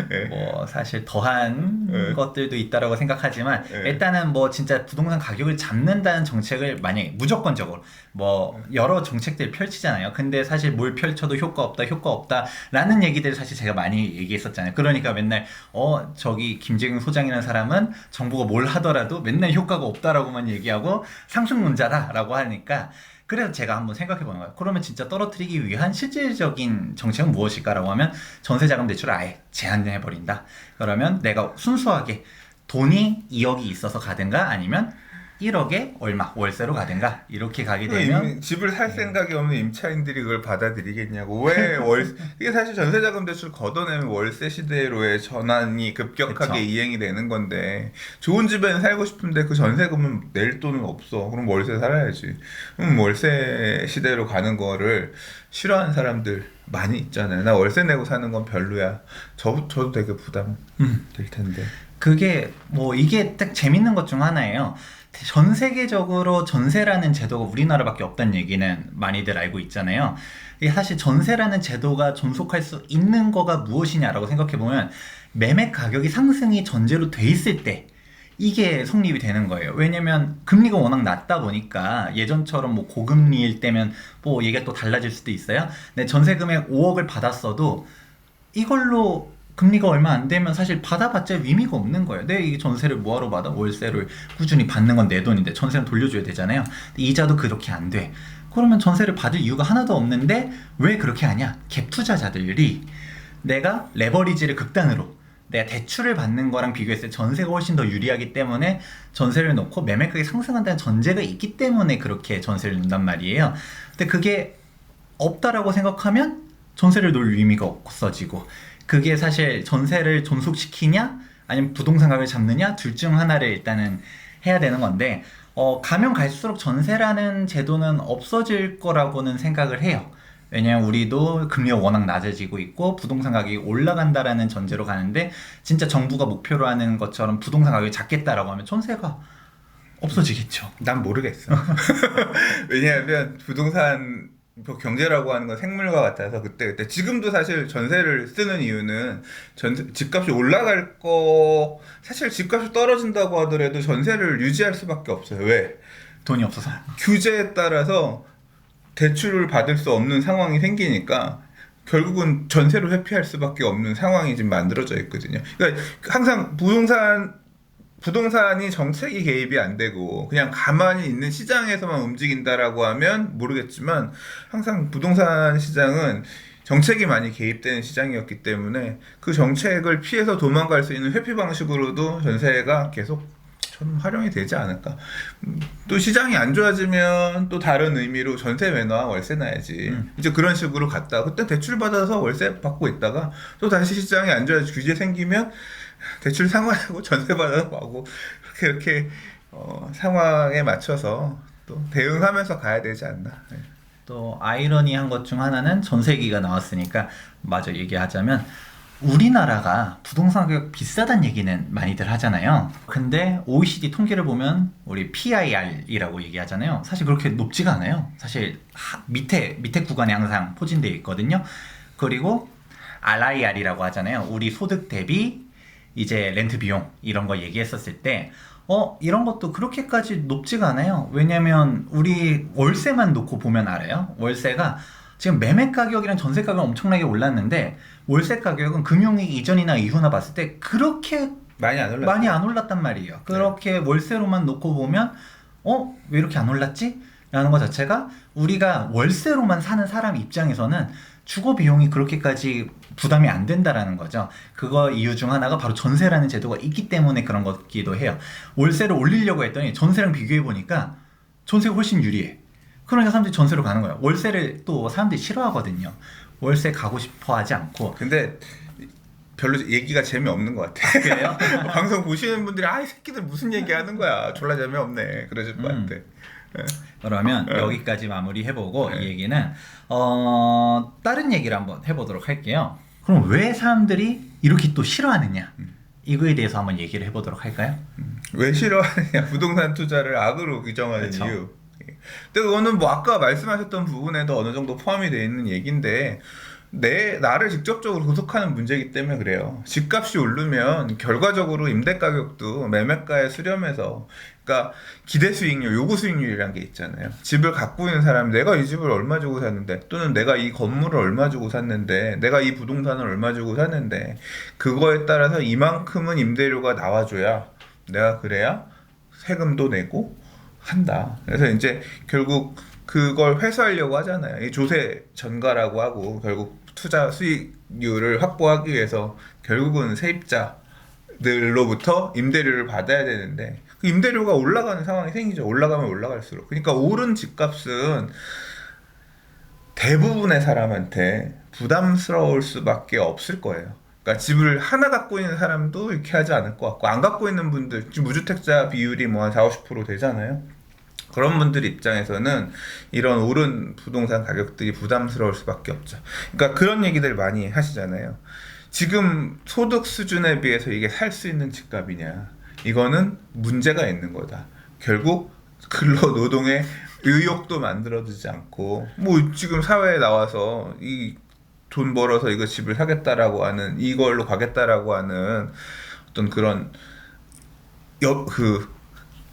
네. 뭐 사실 더한 네. 것들도 있다라고 생각하지만 네. 일단은 뭐 진짜 부동산 가격을 잡는다는 정책을 만약에 무조건적으로 뭐 여러 정책들 펼치잖아요. 근데 사실 뭘 펼쳐도 효과 없다라는 얘기들 사실 제가 많이 얘기했었잖아요. 그러니까 맨날 저기 김재경 소장이라는 사람은 정부가 뭘 하더라도 맨날 효과가 없다라고만 얘기하고 상승론자다라고 하니까 그래서 제가 한번 생각해 보는 거예요. 그러면 진짜 떨어뜨리기 위한 실질적인 정책은 무엇일까라고 하면 전세자금 대출을 아예 제한해 버린다. 그러면 내가 순수하게 돈이 2억이 있어서 가든가 아니면 1억에 얼마 월세로 가든가 이렇게 가게 되면 집을 살 생각이 없는 임차인들이 그걸 받아들이겠냐고. 이게 사실 전세자금 대출 걷어내면 월세 시대로의 전환이 급격하게 그쵸. 이행이 되는 건데 좋은 집에는 살고 싶은데 그 전세금은 낼 돈은 없어. 그럼 월세 살아야지. 그럼 월세 시대로 가는 거를 싫어하는 사람들 많이 있잖아요. 나 월세 내고 사는 건 별로야. 저도 되게 부담 될 텐데. 그게 뭐 이게 딱 재밌는 것 중 하나예요. 전 세계적으로 전세라는 제도가 우리나라밖에 없다는 얘기는 많이들 알고 있잖아요. 이게 사실 전세라는 제도가 존속할 수 있는 거가 무엇이냐라고 생각해보면 매매 가격이 상승이 전제로 돼 있을 때 이게 성립이 되는 거예요. 왜냐면 금리가 워낙 낮다 보니까 예전처럼 뭐 고금리일 때면 뭐 얘기가 또 달라질 수도 있어요. 근데 전세 금액 5억을 받았어도 이걸로 금리가 얼마 안 되면 사실 받아봤자 의미가 없는 거예요. 내 이 전세를 뭐하러 받아? 월세를 꾸준히 받는 건 내 돈인데 전세는 돌려줘야 되잖아요. 근데 이자도 그렇게 안 돼. 그러면 전세를 받을 이유가 하나도 없는데 왜 그렇게 하냐? 갭 투자자들이 내가 레버리지를 극단으로 내가 대출을 받는 거랑 비교했을 때 전세가 훨씬 더 유리하기 때문에 전세를 놓고 매매가격이 상승한다는 전제가 있기 때문에 그렇게 전세를 놓는단 말이에요. 근데 그게 없다라고 생각하면 전세를 놓을 의미가 없어지고 그게 사실 전세를 존속시키냐 아니면 부동산 가격을 잡느냐 둘 중 하나를 일단은 해야 되는 건데 가면 갈수록 전세라는 제도는 없어질 거라고는 생각을 해요. 왜냐면 우리도 금리가 워낙 낮아지고 있고 부동산 가격이 올라간다라는 전제로 가는데 진짜 정부가 목표로 하는 것처럼 부동산 가격이 작겠다라고 하면 전세가 없어지겠죠. 난 모르겠어. 왜냐하면 부동산 경제라고 하는 건 생물과 같아서 그때 지금도 사실 전세를 쓰는 이유는 집값이 올라갈 거 사실 집값이 떨어진다고 하더라도 전세를 유지할 수밖에 없어요. 왜? 돈이 없어서. 규제에 따라서 대출을 받을 수 없는 상황이 생기니까 결국은 전세로 회피할 수밖에 없는 상황이 지금 만들어져 있거든요. 그러니까 항상 부동산이 정책이 개입이 안 되고 그냥 가만히 있는 시장에서만 움직인다라고 하면 모르겠지만 항상 부동산 시장은 정책이 많이 개입되는 시장이었기 때문에 그 정책을 피해서 도망갈 수 있는 회피 방식으로도 전세가 계속 좀 활용이 되지 않을까. 또 시장이 안 좋아지면 또 다른 의미로 전세 왜 놔? 월세 놔야지. 이제 그런 식으로 갔다. 그때 대출 받아서 월세 받고 있다가 또 다시 시장이 안 좋아지고 규제 생기면 대출 상환하고 전세 받아가고 이렇게 상황에 맞춰서 또 대응하면서 가야 되지 않나. 네. 또 아이러니한 것 중 하나는 전세기가 나왔으니까 마저 얘기하자면 우리나라가 부동산 가격 비싸다는 얘기는 많이들 하잖아요. 근데 OECD 통계를 보면 우리 PIR이라고 얘기하잖아요. 사실 그렇게 높지가 않아요. 사실 밑에 구간에 항상 포진되어 있거든요. 그리고 RIR이라고 하잖아요. 우리 소득 대비 이제 렌트 비용 이런 거 얘기했었을 때 이런 것도 그렇게까지 높지가 않아요. 왜냐면 우리 월세만 놓고 보면 알아요. 월세가 지금 매매 가격이랑 전세 가격 엄청나게 올랐는데 월세 가격은 금융위기 이전이나 이후나 봤을 때 그렇게 많이 안 올랐어요. 많이 안 올랐단 말이에요. 그렇게 월세로만 놓고 보면 왜 이렇게 안 올랐지? 라는 것 자체가 우리가 월세로만 사는 사람 입장에서는 주거 비용이 그렇게까지 부담이 안 된다라는 거죠. 그거 이유 중 하나가 바로 전세라는 제도가 있기 때문에 그런 것기도 해요. 월세를 올리려고 했더니 전세랑 비교해 보니까 전세가 훨씬 유리해. 그러니까 사람들이 전세로 가는 거예요. 월세를 또 사람들이 싫어하거든요. 월세 가고 싶어 하지 않고. 근데 별로 얘기가 재미없는 것 같아. 그래요? 방송 보시는 분들이 이 새끼들 무슨 얘기하는 거야. 졸라 재미없네. 그러실 것 같아. 그러면 여기까지 마무리해보고 이 얘기는 다른 얘기를 한번 해보도록 할게요. 그럼 왜 사람들이 이렇게 또 싫어하느냐? 이거에 대해서 한번 얘기를 해보도록 할까요? 왜 싫어하느냐? 부동산 투자를 악으로 규정하는 그쵸. 이유. 근데 그거는 뭐 아까 말씀하셨던 부분에도 어느 정도 포함이 되어 있는 얘기인데 나를 직접적으로 구속하는 문제이기 때문에 그래요. 집값이 오르면 결과적으로 임대 가격도 매매가에 수렴해서, 그러니까 기대 수익률, 요구 수익률이라는 게 있잖아요. 집을 갖고 있는 사람이 내가 이 집을 얼마 주고 샀는데, 또는 내가 이 건물을 얼마 주고 샀는데, 내가 이 부동산을 얼마 주고 샀는데, 그거에 따라서 이만큼은 임대료가 나와줘야 내가 그래야 세금도 내고 한다. 그래서 이제 결국 그걸 회수하려고 하잖아요. 이 조세 전가라고 하고 결국 투자 수익률을 확보하기 위해서 결국은 세입자들로부터 임대료를 받아야 되는데 그 임대료가 올라가는 상황이 생기죠. 올라가면 올라갈수록. 그러니까 오른 집값은 대부분의 사람한테 부담스러울 수밖에 없을 거예요. 그러니까 집을 하나 갖고 있는 사람도 이렇게 하지 않을 것 같고, 안 갖고 있는 분들, 지금 무주택자 비율이 뭐 한 40-50% 되잖아요. 그런 분들 입장에서는 이런 오른 부동산 가격들이 부담스러울 수밖에 없죠. 그러니까 그런 얘기들 많이 하시잖아요. 지금 소득 수준에 비해서 이게 살 수 있는 집값이냐? 이거는 문제가 있는 거다. 결국 근로노동의 의욕도 만들어지지 않고, 뭐 지금 사회에 나와서 이 돈 벌어서 이거 집을 사겠다라고 하는, 이걸로 가겠다라고 하는 어떤 그런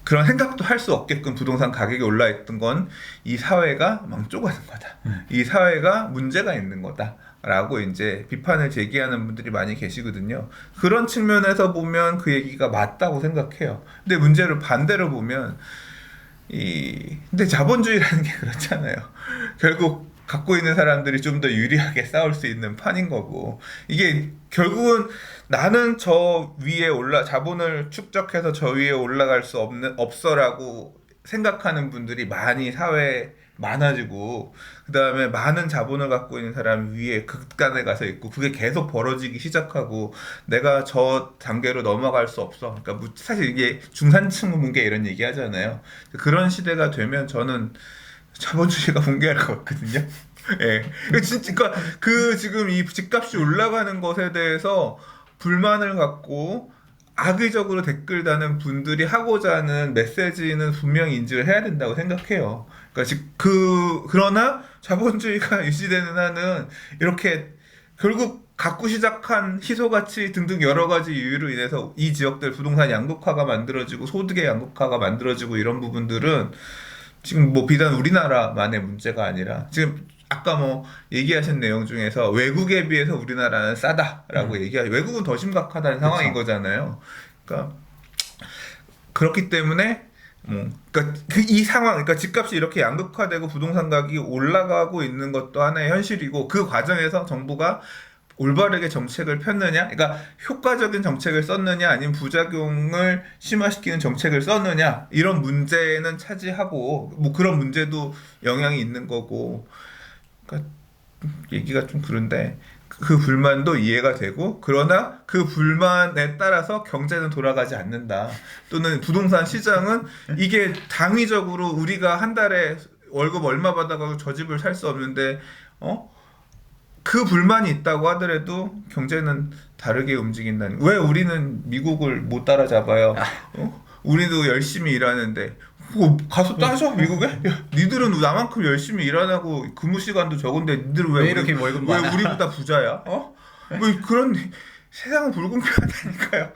그런 생각도 할 수 없게끔 부동산 가격이 올라있던 건 이 사회가 망조가는 거다. 이 사회가 문제가 있는 거다. 라고 이제 비판을 제기하는 분들이 많이 계시거든요. 그런 측면에서 보면 그 얘기가 맞다고 생각해요. 근데 문제를 반대로 보면 근데 자본주의라는 게 그렇잖아요. 결국 갖고 있는 사람들이 좀 더 유리하게 싸울 수 있는 판인 거고, 이게 결국은 나는 저 위에 자본을 축적해서 저 위에 올라갈 수 없어라고 생각하는 분들이 많이 사회에 많아지고, 그 다음에 많은 자본을 갖고 있는 사람 위에 극단에 가서 있고, 그게 계속 벌어지기 시작하고 내가 저 단계로 넘어갈 수 없어. 그러니까 사실 이게 중산층 문계 이런 얘기 하잖아요. 그런 시대가 되면 저는 자본주의가 붕괴할 것 같거든요. 예. 그러니까 지금 이 집값이 올라가는 것에 대해서 불만을 갖고 악의적으로 댓글 다는 분들이 하고자 하는 메시지는 분명히 인지를 해야 된다고 생각해요. 그러니까 그러나 자본주의가 유지되는 한은 이렇게 결국 갖고 시작한 희소가치 등등 여러 가지 이유로 인해서 이 지역들 부동산 양극화가 만들어지고 소득의 양극화가 만들어지고 이런 부분들은 지금 뭐 비단 우리나라만의 문제가 아니라 지금 아까 뭐 얘기하신 내용 중에서 외국에 비해서 우리나라는 싸다라고 얘기하죠. 외국은 더 심각하다는 상황인 거잖아요. 그러니까 그렇기 때문에 그러니까 이 상황, 그러니까 집값이 이렇게 양극화되고 부동산 가격이 올라가고 있는 것도 하나의 현실이고, 그 과정에서 정부가 올바르게 정책을 폈느냐, 그러니까 효과적인 정책을 썼느냐, 아니면 부작용을 심화시키는 정책을 썼느냐, 이런 문제는 차지하고, 뭐 그런 문제도 영향이 있는 거고, 그러니까 얘기가 좀 그런데 그 불만도 이해가 되고, 그러나 그 불만에 따라서 경제는 돌아가지 않는다. 또는 부동산 시장은 이게 당위적으로 우리가 한 달에 월급 얼마 받아가지고 저 집을 살 수 없는데 그 불만이 있다고 하더라도 경제는 다르게 움직인다는. 왜 우리는 미국을 못 따라잡아요? 우리도 열심히 일하는데 가서 따져 미국에? 야, 니들은 나만큼 열심히 일하고 근무 시간도 적은데 니들은 왜 이렇게 월급 많아? 왜 우리보다 부자야? 뭐 그런 세상은 불공평하다니까요.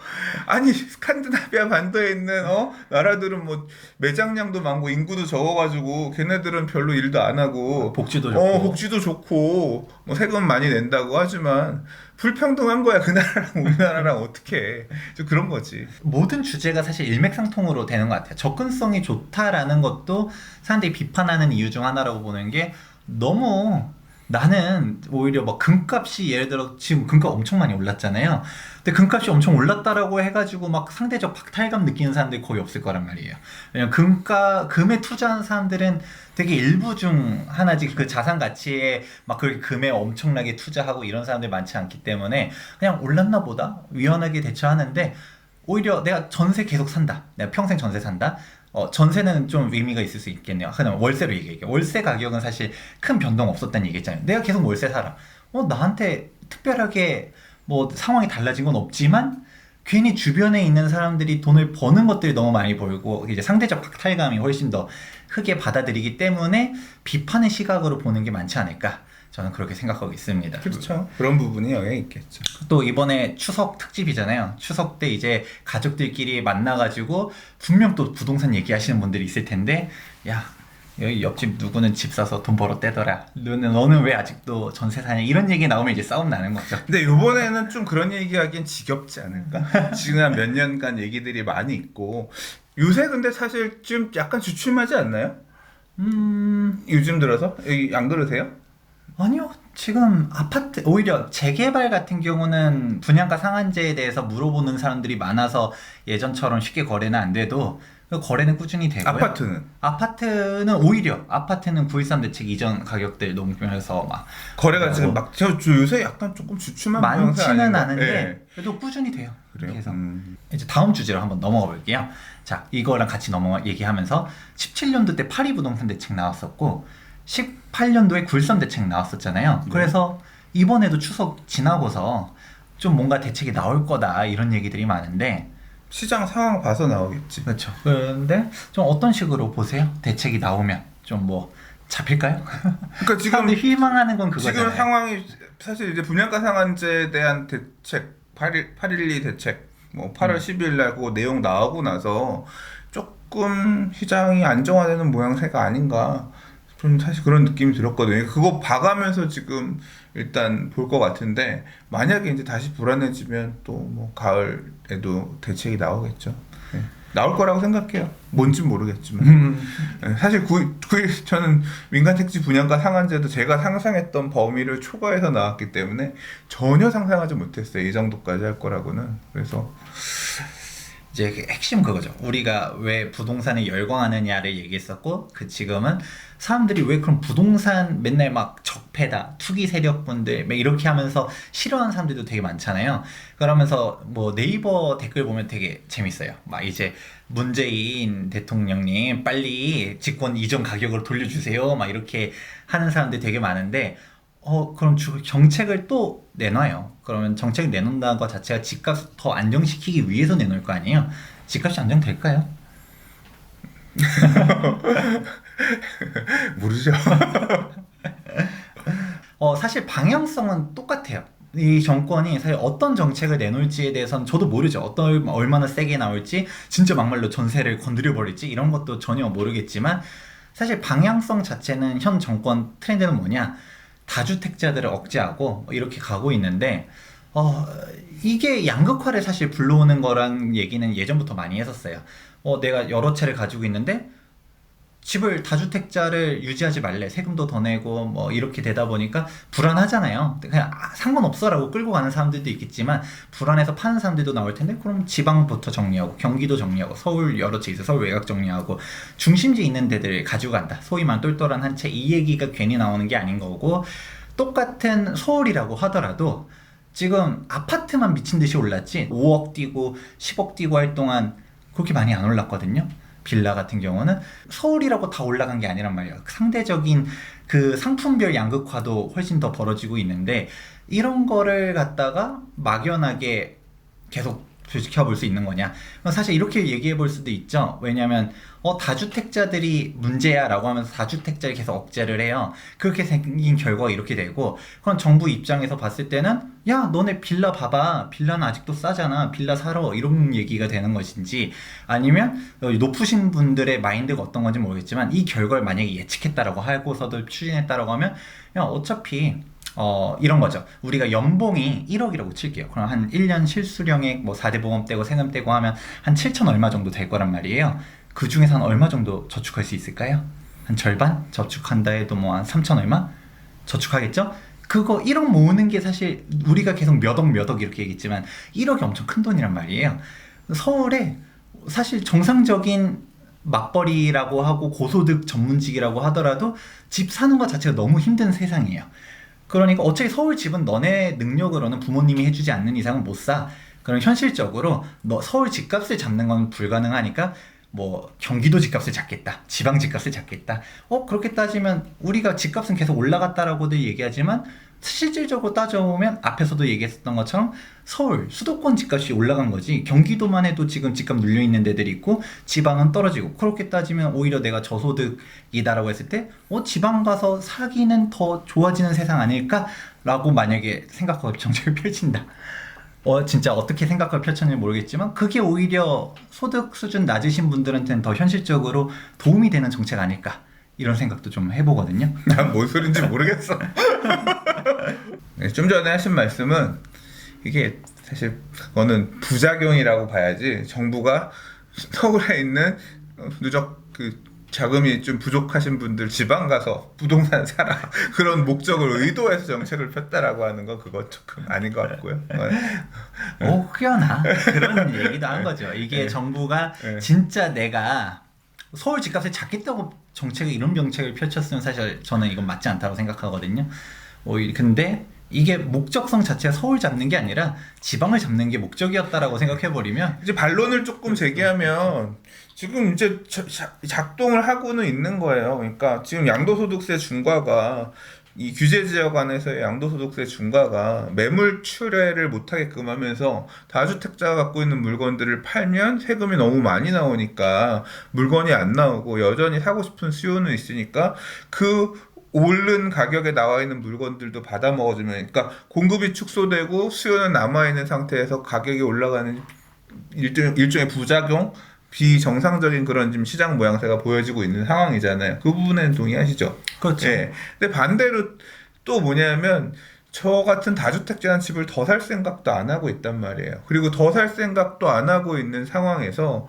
아니 스칸디나비아 반도에 있는 나라들은 뭐 매장량도 많고 인구도 적어가지고 걔네들은 별로 일도 안 하고 복지도 좋고. 복지도 좋고 뭐 세금 많이 낸다고 하지만 불평등한 거야 그 나라랑 우리나라랑 어떻게 좀 그런 거지. 모든 주제가 사실 일맥상통으로 되는 것 같아요. 접근성이 좋다라는 것도 사람들이 비판하는 이유 중 하나라고 보는 게 너무 나는 오히려 막 금값이 예를 들어 지금 금값 엄청 많이 올랐잖아요. 근데 금값이 엄청 올랐다라고 해가지고 막 상대적 박탈감 느끼는 사람들이 거의 없을 거란 말이에요. 왜냐면 금에 투자한 사람들은 되게 일부 중 하나지 그 자산 가치에 막 그렇게 금에 엄청나게 투자하고 이런 사람들이 많지 않기 때문에 그냥 올랐나 보다 유연하게 대처하는데 오히려 내가 전세 계속 산다. 내가 평생 전세 산다. 전세는 좀 의미가 있을 수 있겠네요. 그냥 월세로 얘기할게요. 월세 가격은 사실 큰 변동 없었다는 얘기잖아요. 내가 계속 월세 살아. 나한테 특별하게 뭐 상황이 달라진 건 없지만 괜히 주변에 있는 사람들이 돈을 버는 것들이 너무 많이 벌고 이제 상대적 박탈감이 훨씬 더 크게 받아들이기 때문에 비판의 시각으로 보는 게 많지 않을까. 저는 그렇게 생각하고 있습니다. 그렇죠. 그런 부분이 영향이 있겠죠. 또 이번에 추석 특집이잖아요. 추석 때 이제 가족들끼리 만나가지고 분명 또 부동산 얘기하시는 분들이 있을 텐데 야 여기 옆집 누구는 집 사서 돈 벌었대더라. 너는 왜 아직도 전세 사냐 이런 얘기 나오면 이제 싸움 나는 거죠. 근데 요번에는 좀 그런 얘기하기엔 지겹지 않을까? 지금 한 몇 년간 얘기들이 많이 있고 요새 근데 사실 좀 약간 주춤하지 않나요? 요즘 들어서? 안 그러세요? 아니요. 지금 아파트 오히려 재개발 같은 경우는 분양가 상한제에 대해서 물어보는 사람들이 많아서 예전처럼 쉽게 거래는 안 돼도 거래는 꾸준히 되고요. 아파트는 오히려 아파트는 9.13 대책 이전 가격들 넘으면서 막 거래가 지금 막 저 요새 약간 조금 주춤한 많지는 않은데 네. 그래도 꾸준히 돼요. 그래요? 그래서 이제 다음 주제로 한번 넘어가 볼게요. 자, 이거랑 같이 얘기하면서 17년도 때 파리 부동산 대책 나왔었고 18년도에 9.13 대책 나왔었잖아요. 네. 그래서 이번에도 추석 지나고서 좀 뭔가 대책이 나올 거다 이런 얘기들이 많은데 시장 상황 봐서 나오겠지. 그렇죠. 그런데 좀 어떤 식으로 보세요? 대책이 나오면 좀 뭐 잡힐까요? 그러니까 지금 사람들이 희망하는 건 그거잖아요. 지금 상황이 사실 이제 분양가 상한제에 대한 대책 8.12 대책 뭐 8월 10일 날 그거 내용 나오고 나서 조금 시장이 안정화되는 모양새가 아닌가. 좀 사실 그런 느낌이 들었거든요. 그거 봐가면서 지금 일단 볼 것 같은데 만약에 이제 다시 불안해지면 또 뭐 가을에도 대책이 나오겠죠. 네. 나올 거라고 생각해요. 뭔진 모르겠지만. 네. 사실 저는 민간택지 분양가 상한제도 제가 상상했던 범위를 초과해서 나왔기 때문에 전혀 상상하지 못했어요. 이 정도까지 할 거라고는. 그래서 이제 핵심 그거죠. 우리가 왜 부동산에 열광하느냐를 얘기했었고 지금은 사람들이 왜 그럼 부동산 맨날 막 적폐다, 투기 세력분들 막 이렇게 하면서 싫어하는 사람들도 되게 많잖아요. 그러면서 뭐 네이버 댓글 보면 되게 재밌어요. 막 이제 문재인 대통령님 빨리 집권 이전 가격으로 돌려주세요. 막 이렇게 하는 사람들이 되게 많은데 그럼 정책을 또 내놔요. 그러면 정책을 내놓는다는 것 자체가 집값 더 안정시키기 위해서 내놓을 거 아니에요? 집값이 안정될까요? 모르죠. 사실 방향성은 똑같아요. 이 정권이 사실 어떤 정책을 내놓을지에 대해서는 저도 모르죠. 얼마나 세게 나올지, 진짜 막말로 전세를 건드려 버릴지 이런 것도 전혀 모르겠지만 사실 방향성 자체는 현 정권 트렌드는 뭐냐? 다주택자들을 억제하고 이렇게 가고 있는데 이게 양극화를 사실 불러오는 거란 얘기는 예전부터 많이 했었어요. 내가 여러 채를 가지고 있는데 집을 다주택자를 유지하지 말래. 세금도 더 내고 뭐 이렇게 되다 보니까 불안하잖아요. 그냥 상관없어라고 끌고 가는 사람들도 있겠지만 불안해서 파는 사람들도 나올 텐데 그럼 지방부터 정리하고 경기도 정리하고 서울 여러 채 있어 서울 외곽 정리하고 중심지 있는 데들 가지고 간다. 소위 말하는 똘똘한 한 채 이 얘기가 괜히 나오는 게 아닌 거고 똑같은 서울이라고 하더라도 지금 아파트만 미친 듯이 올랐지 5억 뛰고 10억 뛰고 할 동안 그렇게 많이 안 올랐거든요. 빌라 같은 경우는 서울이라고 다 올라간 게 아니란 말이에요. 상대적인 그 상품별 양극화도 훨씬 더 벌어지고 있는데 이런 거를 갖다가 막연하게 계속 지켜볼 수 있는 거냐? 사실 이렇게 얘기해 볼 수도 있죠. 왜냐하면 다주택자들이 문제야라고 하면서 다주택자를 계속 억제를 해요. 그렇게 생긴 결과가 이렇게 되고, 그럼 정부 입장에서 봤을 때는 야 너네 빌라 봐봐, 빌라는 아직도 싸잖아, 빌라 사러, 이런 얘기가 되는 것인지, 아니면 높으신 분들의 마인드가 어떤 건지 모르겠지만 이 결과를 만약에 예측했다라고 하고서도 추진했다라고 하면 야 어차피 이런 거죠. 우리가 연봉이 1억이라고 칠게요. 그럼 한 1년 실수령액 뭐 4대 보험 떼고 세금 떼고 하면 한 7천 얼마 정도 될 거란 말이에요. 그 중에서 한 얼마 정도 저축할 수 있을까요? 한 절반? 저축한다 해도 뭐 한 3천 얼마? 저축하겠죠? 그거 1억 모으는 게 사실 우리가 계속 몇 억 이렇게 얘기했지만 1억이 엄청 큰 돈이란 말이에요. 서울에 사실 정상적인 맞벌이라고 하고 고소득 전문직이라고 하더라도 집 사는 것 자체가 너무 힘든 세상이에요. 그러니까 어차피 서울 집은 너네 능력으로는 부모님이 해주지 않는 이상은 못 사. 그럼 현실적으로 너 서울 집값을 잡는 건 불가능하니까 뭐 경기도 집값을 잡겠다, 지방 집값을 잡겠다. 그렇게 따지면 우리가 집값은 계속 올라갔다라고도 얘기하지만 실질적으로 따져보면 앞에서도 얘기했었던 것처럼 서울 수도권 집값이 올라간 거지, 경기도만 해도 지금 집값 눌려있는 데들이 있고 지방은 떨어지고, 그렇게 따지면 오히려 내가 저소득이다라고 했을 때 지방 가서 사기는 더 좋아지는 세상 아닐까? 라고 만약에 생각하고 정책을 펼친다. 진짜 어떻게 생각을 펼쳤는지 모르겠지만 그게 오히려 소득 수준 낮으신 분들한테는 더 현실적으로 도움이 되는 정책 아닐까, 이런 생각도 좀 해보거든요. 난 뭔 소린지 모르겠어. 좀 전에 하신 말씀은 이게 사실 그거는 부작용이라고 봐야지, 정부가 서울에 있는 누적 자금이 좀 부족하신 분들 지방 가서 부동산 사라 그런 목적을 의도해서 정책을 폈다라고 하는 건 그건 조금 아닌 것 같고요. 혹여나 그런 얘기도 한 거죠. 이게 정부가 진짜 내가 서울 집값을 잡겠다고 이런 정책을 펼쳤으면 사실 저는 이건 맞지 않다고 생각하거든요. 근데 이게 목적성 자체가 서울 잡는 게 아니라 지방을 잡는 게 목적이었다라고 생각해버리면, 이제 반론을 조금 제기하면 지금 이제 작동을 하고는 있는 거예요. 그러니까 지금 양도소득세 중과가, 이 규제 지역 안에서의 양도소득세 중과가 매물 출회를 못하게끔 하면서 다주택자가 갖고 있는 물건들을 팔면 세금이 너무 많이 나오니까 물건이 안 나오고 여전히 사고 싶은 수요는 있으니까 그 오른 가격에 나와 있는 물건들도 받아 먹어주면, 그러니까 공급이 축소되고 수요는 남아 있는 상태에서 가격이 올라가는 일종의 부작용, 비정상적인 그런 지금 시장 모양새가 보여지고 있는 상황이잖아요. 그 부분에는 동의하시죠? 그렇죠. 예. 근데 반대로 또 뭐냐면 저 같은 다주택자는 집을 더 살 생각도 안 하고 있단 말이에요. 그리고 더 살 생각도 안 하고 있는 상황에서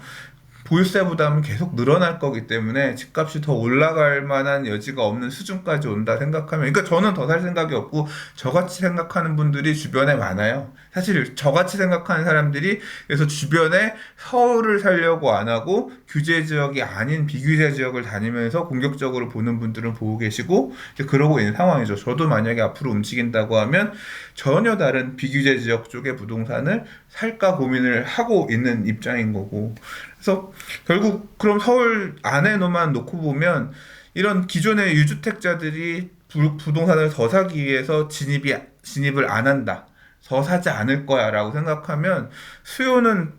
보유세 부담은 계속 늘어날 거기 때문에 집값이 더 올라갈 만한 여지가 없는 수준까지 온다 생각하면, 그러니까 저는 더 살 생각이 없고 저같이 생각하는 분들이 주변에 많아요. 사실 저같이 생각하는 사람들이 그래서 주변에 서울을 살려고 안 하고 규제 지역이 아닌 비규제 지역을 다니면서 공격적으로 보는 분들은 보고 계시고 이제 그러고 있는 상황이죠. 저도 만약에 앞으로 움직인다고 하면 전혀 다른 비규제 지역 쪽의 부동산을 살까 고민을 하고 있는 입장인 거고, 그래서 결국 그럼 서울 안에만 놓고 보면 이런 기존의 유주택자들이 부동산을 더 사기 위해서 진입을 안 한다, 더 사지 않을 거야 라고 생각하면 수요는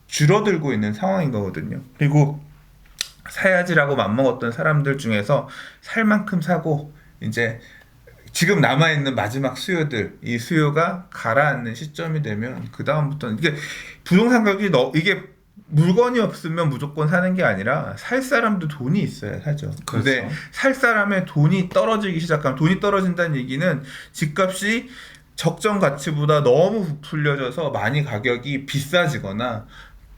줄어들고 있는 상황인 거거든요. 그리고 사야지라고 맘먹었던 사람들 중에서 살 만큼 사고 이제 지금 남아있는 마지막 수요들, 이 수요가 가라앉는 시점이 되면 그 다음부터는 이게 부동산 가격이 이게 물건이 없으면 무조건 사는 게 아니라 살 사람도 돈이 있어야 사죠. 그렇죠. 근데 살 사람의 돈이 떨어지기 시작하면, 돈이 떨어진다는 얘기는 집값이 적정 가치보다 너무 부풀려져서 많이 가격이 비싸지거나,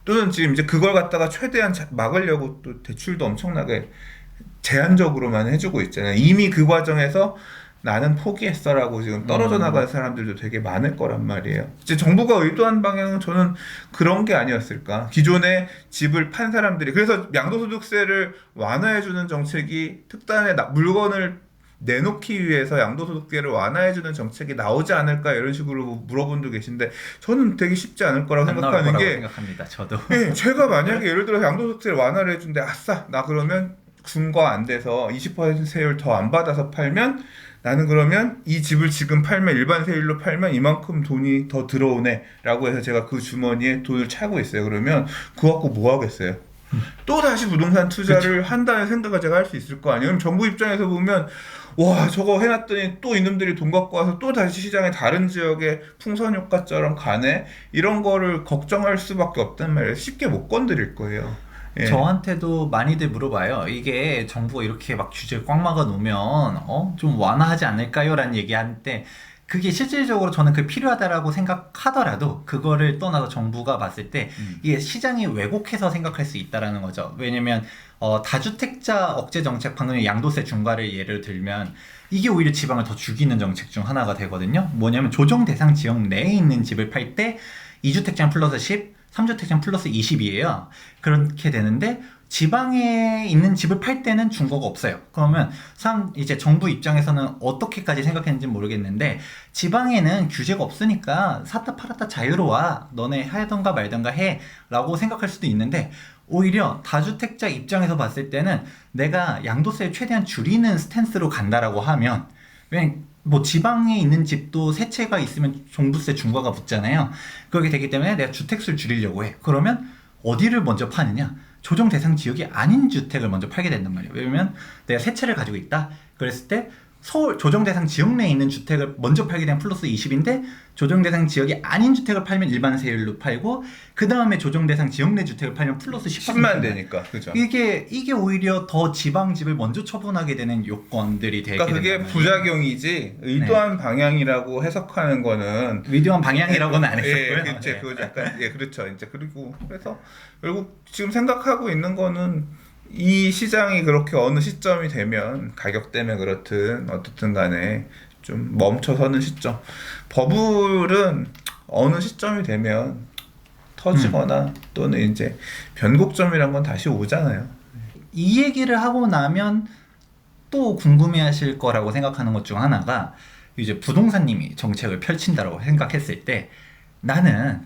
또는 지금 이제 그걸 갖다가 최대한 막으려고 또 대출도 엄청나게 제한적으로만 해주고 있잖아요. 이미 그 과정에서 나는 포기했어라고 지금 떨어져 나가는 사람들도 되게 많을 거란 말이에요. 이제 정부가 의도한 방향은 저는 그런 게 아니었을까. 기존에 집을 판 사람들이, 그래서 양도소득세를 완화해주는 정책이, 특단의 물건을 내놓기 위해서 양도소득세를 완화해주는 정책이 나오지 않을까, 이런 식으로 물어본 분도 계신데 저는 되게 쉽지 않을 거라고 생각하는 게, 생각합니다. 저도. 네, 제가 만약에 예를 들어서 양도소득세를 완화를 해준대, 아싸 나 그러면 중과 안 돼서 20% 세율 더 안 받아서 팔면 나는 그러면 이 집을 지금 팔면 일반 세율로 팔면 이만큼 돈이 더 들어오네 라고 해서 제가 그 주머니에 돈을 차고 있어요. 그러면 그거 갖고 뭐 하겠어요? 또 다시 부동산 투자를 한다는 생각을 제가 할 수 있을 거 아니에요. 그럼 정부 입장에서 보면 와 저거 해놨더니 또 이놈들이 돈 갖고 와서 또 다시 시장에 다른 지역에 풍선 효과처럼 가네, 이런 거를 걱정할 수밖에 없단 말이에요. 쉽게 못 건드릴 거예요. 예. 저한테도 많이들 물어봐요. 이게 정부가 이렇게 막 규제를 꽉 막아 놓으면 좀 완화하지 않을까요? 라는 얘기하는데 그게 실질적으로 저는 그 필요하다라고 생각하더라도 그거를 떠나서 정부가 봤을 때 이게 시장이 왜곡해서 생각할 수 있다라는 거죠. 왜냐면 다주택자 억제 정책, 방금 양도세 중과를 예를 들면 이게 오히려 지방을 더 죽이는 정책 중 하나가 되거든요. 뭐냐면 조정 대상 지역 내에 있는 집을 팔 때 2주택자는 플러스 10, 3주택자는 플러스 20이에요. 그렇게 되는데 지방에 있는 집을 팔 때는 중과가 없어요. 그러면 이제 정부 입장에서는 어떻게까지 생각했는지 모르겠는데 지방에는 규제가 없으니까 샀다 팔았다 자유로워, 너네 하던가 말던가 해 라고 생각할 수도 있는데 오히려 다주택자 입장에서 봤을 때는 내가 양도세를 최대한 줄이는 스탠스로 간다라고 하면, 왜냐면 뭐 지방에 있는 집도 세 채가 있으면 종부세 중과가 붙잖아요. 그렇게 되기 때문에 내가 주택수를 줄이려고 해. 그러면 어디를 먼저 파느냐? 조정 대상 지역이 아닌 주택을 먼저 팔게 된단 말이에요. 왜냐면 내가 세 채를 가지고 있다. 그랬을 때 서울 조정 대상 지역 내에 있는 주택을 먼저 팔게 되면 플러스 20인데 조정 대상 지역이 아닌 주택을 팔면 일반 세율로 팔고 그 다음에 조정 대상 지역 내 주택을 팔면 플러스 10만 되니까. 그죠. 이게 오히려 더 지방 집을 먼저 처분하게 되는 요건들이 되게 그러니까 그게 된다는 부작용이지 의도한 방향이라고 해석하는 거는 위대한 방향이라고는 안 했었고요. 예, 그치, 그거 약간 그렇죠. 이제 그리고 그래서 결국 지금 생각하고 있는 거는 이 시장이 그렇게 어느 시점이 되면 가격 때문에 그렇든 어떻든 간에 좀 멈춰서는 시점. 버블은 어느 시점이 되면 터지거나 또는 이제 변곡점이란 건 다시 오잖아요. 이 얘기를 하고 나면 또 궁금해하실 거라고 생각하는 것 중 하나가 이제 부동산님이 정책을 펼친다고 생각했을 때 나는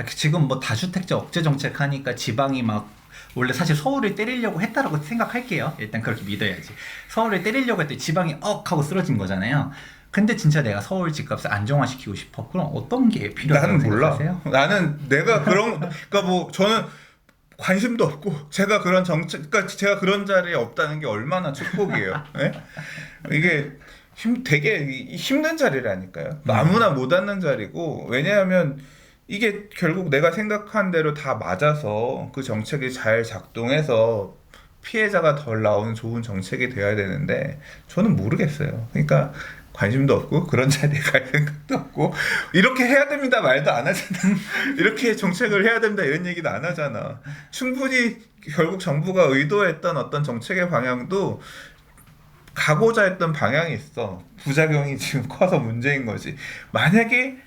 지금 뭐 다주택자 억제 정책 하니까 지방이 막 원래 사실 서울을 때리려고 했다라고 생각할게요. 일단 그렇게 믿어야지. 서울을 때리려고 했더니 지방이 하고 쓰러진 거잖아요. 근데 진짜 내가 서울 집값을 안정화시키고 싶어. 그럼 어떤 게 필요하다고 나는 몰라. 생각하세요? 나는 내가 그러니까 뭐 저는 관심도 없고 제가 그런 정책, 그러니까 제가 그런 자리에 없다는 게 얼마나 축복이에요. 예? 이게 되게 힘든 자리라니까요. 아무나 못 앉는 자리고, 왜냐하면 이게 결국 내가 생각한 대로 다 맞아서 그 정책이 잘 작동해서 피해자가 덜 나오는 좋은 정책이 돼야 되는데 저는 모르겠어요. 그러니까 관심도 없고 그런 자리에 갈 생각도 없고 이렇게 해야 됩니다 말도 안 하잖아. 이렇게 정책을 해야 된다 이런 얘기도 안 하잖아. 충분히 결국 정부가 의도했던 어떤 정책의 방향도 가고자 했던 방향이 있어. 부작용이 지금 커서 문제인 거지. 만약에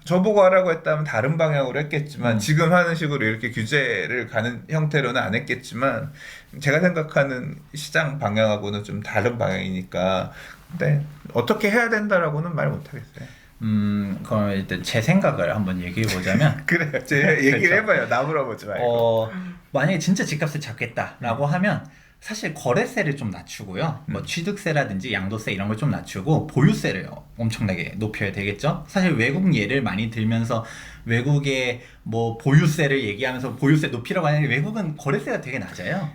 저보고 하라고 했다면 다른 방향으로 했겠지만 지금 하는 식으로 이렇게 규제를 가는 형태로는 안 했겠지만 제가 생각하는 시장 방향하고는 좀 다른 방향이니까 근데 어떻게 해야 된다라고는 말 못하겠어요. 그럼 일단 제 생각을 한번 얘기해 보자면 그래, 제 얘기를 그렇죠. 해봐요. 나 물어보지 말고. 만약에 진짜 집값을 잡겠다라고 하면 사실 거래세를 좀 낮추고요. 뭐 취득세라든지 양도세 이런 걸 좀 낮추고 보유세를 엄청나게 높여야 되겠죠. 사실 외국 예를 많이 들면서 외국의 뭐 보유세를 얘기하면서 보유세 높이라고 하는데 외국은 거래세가 되게 낮아요.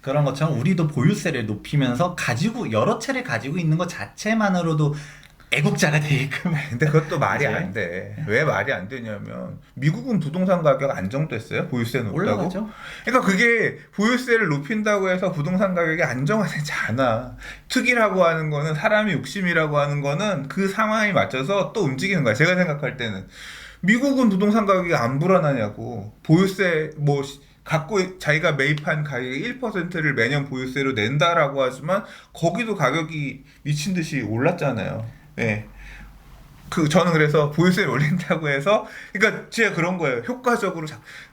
그런 것처럼 우리도 보유세를 높이면서 여러 채를 가지고 있는 것 자체만으로도 애국자가 되게끔. 근데 그것도 말이 맞아요? 안 돼. 왜 말이 안 되냐면 미국은 부동산 가격 안정됐어요. 보유세 높다고. 올라가죠. 그러니까 그게 보유세를 높인다고 해서 부동산 가격이 안정화되지 않아. 투기라고 하는 거는 사람이 욕심이라고 하는 거는 그 상황에 맞춰서 또 움직이는 거야. 제가 생각할 때는 미국은 부동산 가격이 안 불어나냐고. 보유세 뭐 갖고 자기가 매입한 가격의 1%를 매년 보유세로 낸다라고 하지만 거기도 가격이 미친 듯이 올랐잖아요. 네. 저는 그래서 보유세를 올린다고 해서, 그러니까 제가 그런 거예요. 효과적으로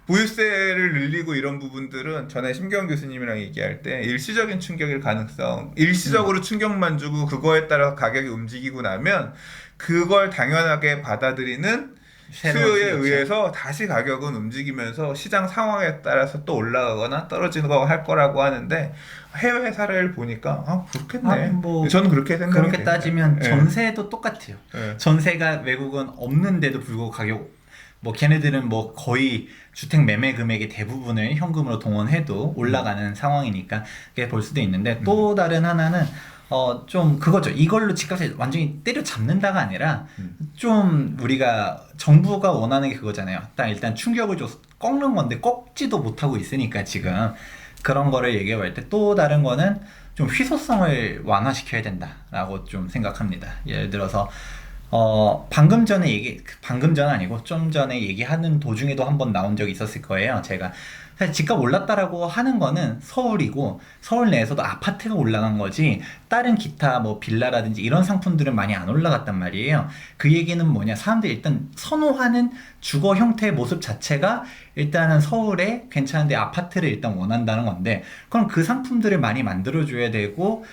보유세를 늘리고 이런 부분들은 전에 심경 교수님이랑 얘기할 때 일시적인 충격일 가능성, 일시적으로 충격만 주고 그거에 따라 가격이 움직이고 나면 그걸 당연하게 받아들이는 새로운 수요에 수요죠. 의해서 다시 가격은 움직이면서 시장 상황에 따라서 또 올라가거나 떨어지는 할 거라고 하는데 해외 사례를 보니까 그렇겠네. 뭐 저는 그렇게 생각이 그렇게 됩니다. 따지면 예. 전세도 똑같아요. 예. 전세가 외국은 없는데도 불구하고 가격 뭐 걔네들은 뭐 거의 주택 매매 금액의 대부분을 현금으로 동원해도 올라가는 상황이니까 그게 볼 수도 있는데 또 다른 하나는 좀 그거죠. 이걸로 집값을 완전히 때려잡는다가 아니라 좀 우리가 정부가 원하는 게 그거잖아요. 일단 충격을 줘서 꺾는 건데 꺾지도 못하고 있으니까 지금 그런 거를 얘기할 때 또 다른 거는 좀 희소성을 완화시켜야 된다라고 좀 생각합니다. 예를 들어서 방금 전 아니고 좀 전에 얘기하는 도중에도 한번 나온 적이 있었을 거예요. 제가 사실 집값 올랐다라고 하는 거는 서울이고 서울 내에서도 아파트가 올라간 거지 다른 기타 뭐 빌라라든지 이런 상품들은 많이 안 올라갔단 말이에요. 그 얘기는 뭐냐, 사람들이 일단 선호하는 주거 형태의 모습 자체가 일단은 서울에 괜찮은데 아파트를 일단 원한다는 건데, 그럼 그 상품들을 많이 만들어줘야 되고